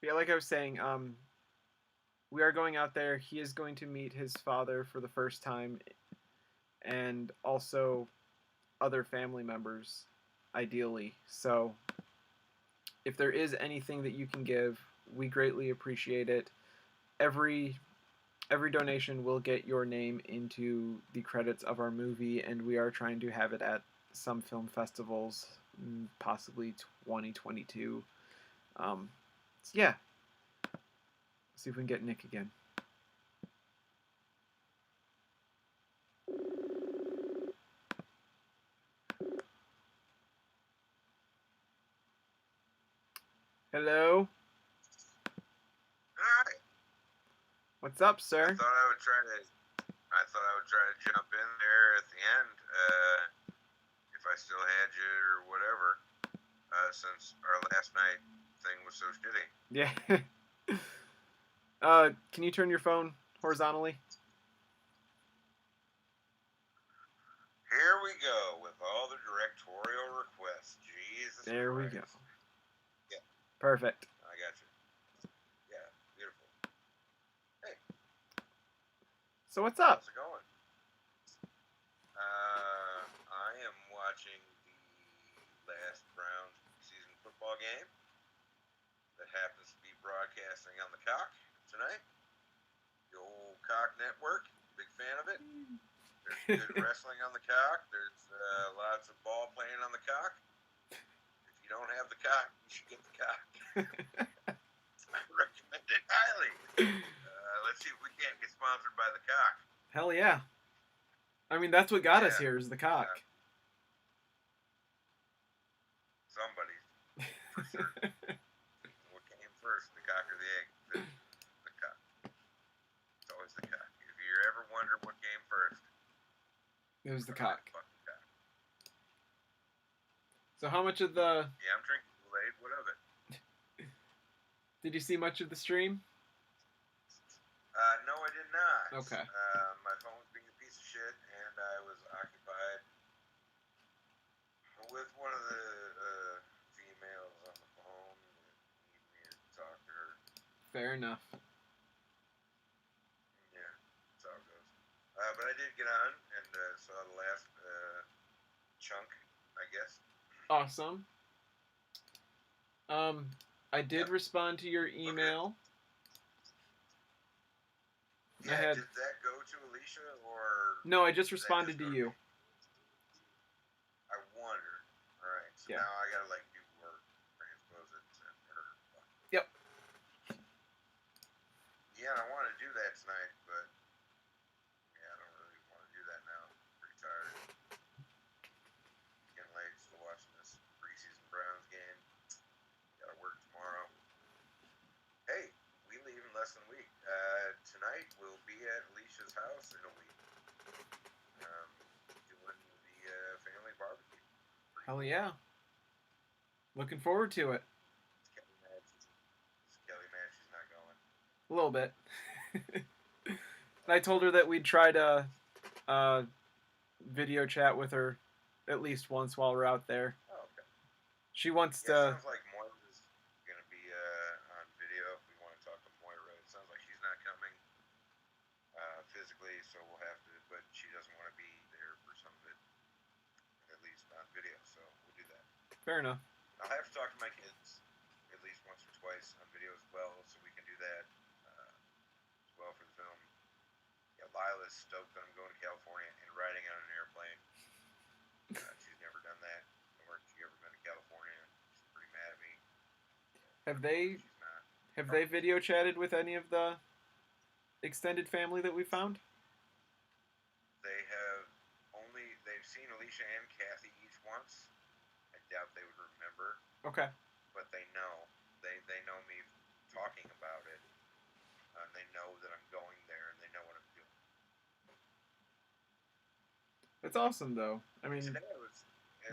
Yeah, like I was saying, we are going out there. He is going to meet his father for the first time, and also other family members, ideally. So if there is anything that you can give, we greatly appreciate it. Every donation will get your name into the credits of our movie, and we are trying to have it at some film festivals, possibly 2022. So yeah. Let's see if we can get Nick again. Hello? Hi. What's up, sir? I thought I would try to jump in there at the end, if I still had you or whatever, since our last night thing was so shitty. Yeah. Can you turn your phone horizontally? Here we go with all the directorial requests. Jesus There Christ. we go. Yeah. Perfect. I got you. Yeah, beautiful. Hey. So what's up? How's it going? I am watching the last Browns season football game that happens to be broadcasting on the Cock tonight. The old Cock Network. Big fan of it. There's good wrestling on the Cock. There's lots of ball playing on the Cock. If you don't have the Cock, you should get the Cock. I recommend it highly. Let's see if we can't get sponsored by the Cock. Hell yeah. I mean, that's what got us here, is the Cock. Somebody, for certain. What came first, the cock or the egg? The Cock. It's always the Cock. If you ever wonder what came first, It was the Cock. Fuck the Cock. So how much of the... Yeah, I'm drinking Kool-Aid. What of it? Did you see much of the stream? No, I did not. Okay. My phone was being a piece of shit, and I was occupied Fair enough. Yeah, that's how it goes. But I did get on and saw the last chunk, I guess. Awesome. I did Yep. respond to your Look at it. email. I Yeah, had did that go to Alicia or no. I just did that responded just to go to you. me? I wondered. All right, so Yeah. now I gotta like do work, transpose it, and her. Yep. Yeah, I want to do that tonight, but yeah, I don't really want to do that now. I'm pretty tired. It's getting late, still watching this preseason Browns game. Gotta work tomorrow. Hey, we leave in less than a week. Tonight we'll be at Alicia's house in a week. Doing the family barbecue. Hell yeah. Looking forward to it. Is Kelly mad? Is Kelly mad she's not going? A little bit. I told her that we'd try to video chat with her at least once while we're out there. Oh, okay. She wants Yeah, it to. sounds like Moira's going to be on video if we want to talk to Moira. It sounds like she's not coming physically, so we'll have to, but she doesn't want to be there for some of it, at least on video, so we'll do that. Fair enough. I'll have to talk to my kids at least once or twice on video as well, so we can do that as well for the film. Yeah, Lila's stoked that I'm going to California and riding on an airplane. She's never done that, nor has she ever been to California. She's pretty mad at me. Have they She's not. have they video chatted with any of the extended family that we found? They've seen Alicia and Kathy each once. I doubt they would remember, Okay. but they know. They know me talking about it. They know that I'm going there, and they know what I'm doing. That's awesome, though. I mean, Today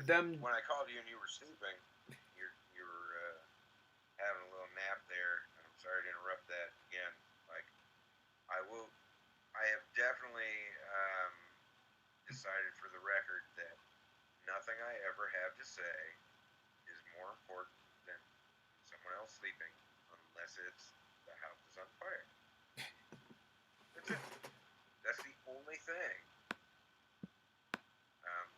them. when I called you and you were sleeping, you were having a little nap there. And I'm sorry to interrupt that again. Like I have definitely decided for the record that nothing I ever have to say is more important than someone else sleeping, unless it's the house is on fire. That's it. That's the only thing.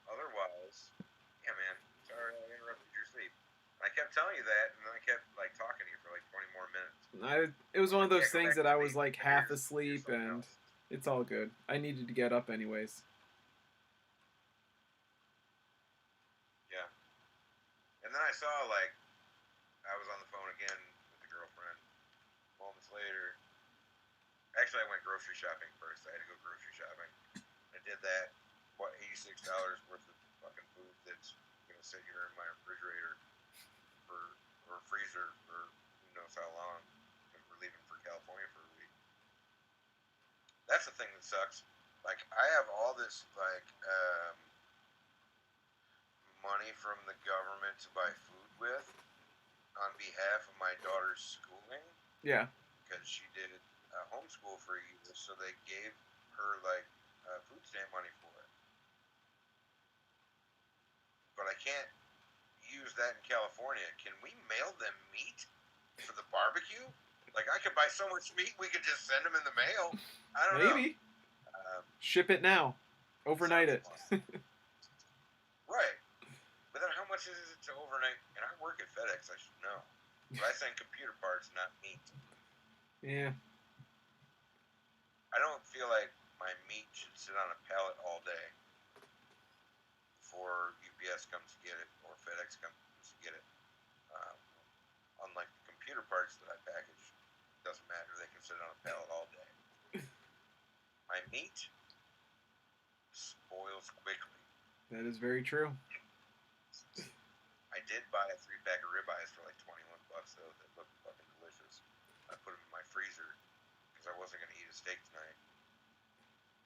Otherwise, yeah, man. Sorry I interrupted your sleep. I kept telling you that, and then I kept like talking to you for like 20 more minutes. It was one of those Yeah, go things back that to I was sleep. like And half here's asleep, something and else. it's all good. I needed to get up anyways. Yeah. And then I saw like I was on the phone again with the girlfriend. Moments later, actually I went grocery shopping first. I had to go grocery shopping. I did that. What, $86 worth of fucking food that's gonna sit here in my refrigerator or freezer for who knows how long. Because we're leaving for California for a week. That's the thing that sucks. Like I have all this like money from the government to buy food with on behalf of my daughter's schooling. Yeah. Because she did homeschool for a year, so they gave her like food stamp money for it. But I can't use that in California. Can we mail them meat for the barbecue? Like I could buy so much meat, we could just send them in the mail. I don't know. Maybe. Ship it now. Overnight it. Right. But then how much is it to overnight? And I work at FedEx, I should know. But I send computer parts, not meat. Yeah. I don't feel like my meat should sit on a pallet all day before UPS comes to get it or FedEx comes to get it. Unlike the computer parts that I package, it doesn't matter. They can sit on a pallet all day. My meat spoils quickly. That is very true. I did buy a 3-pack of ribeyes for like $21 though that looked fucking delicious. I put them in my freezer because I wasn't going to eat a steak tonight.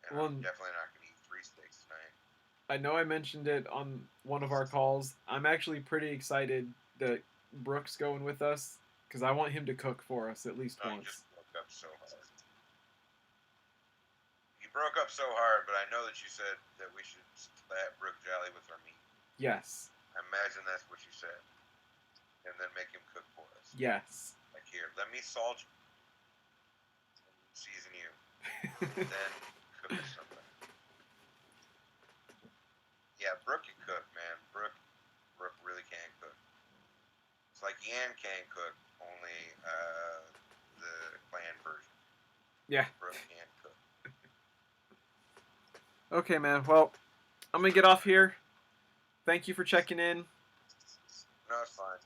And Well, I'm definitely not going to eat 3 steaks tonight. I know I mentioned it on one of our calls. I'm actually pretty excited that Brooke's going with us because I want him to cook for us at least You once. just broke up so hard. You broke up so hard, but I know that you said that we should slap Brooke Jolly with our meat. Yes. I imagine that's what you said. And then make him cook for us. Yes. Like, here, let me salt season you. Then cook something. Yeah, Brooke can cook, man. Brooke really can cook. It's like Yan can cook, only the clan version. Yeah. Brooke can cook. Okay, man. Well, I'm gonna get off here. Thank you for checking in. No, it's fine.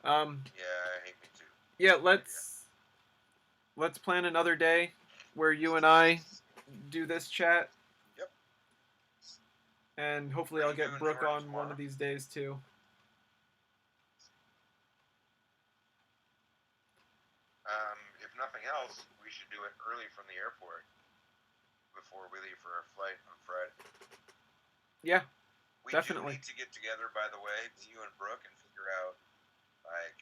Um, Yeah, I hate me too. yeah, let's plan another day where you and I do this chat. Yep. And hopefully Are I'll you get doing Brooke Jordan on one tomorrow? of these days too. If nothing else, we should do it early from the airport before we leave for our flight on Friday. Yeah, We definitely. do need to get together, by the way, you and Brooke, and figure out, like,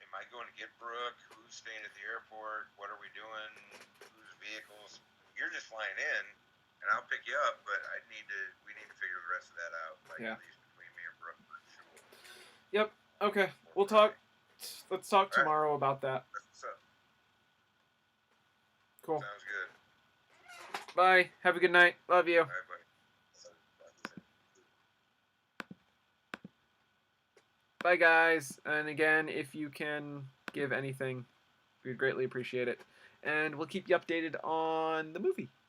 am I going to get Brooke? Who's staying at the airport? What are we doing? Whose vehicles? You're just flying in, and I'll pick you up, but we need to figure the rest of that out, like, Yeah. at least between me and Brooke, for sure. Yep. Okay. We'll talk. Let's talk All right. tomorrow about that. That's what's up. Cool. Sounds good. Bye. Have a good night. Love you. All right, buddy. Bye, guys. And again, if you can give anything, we'd greatly appreciate it. And we'll keep you updated on the movie.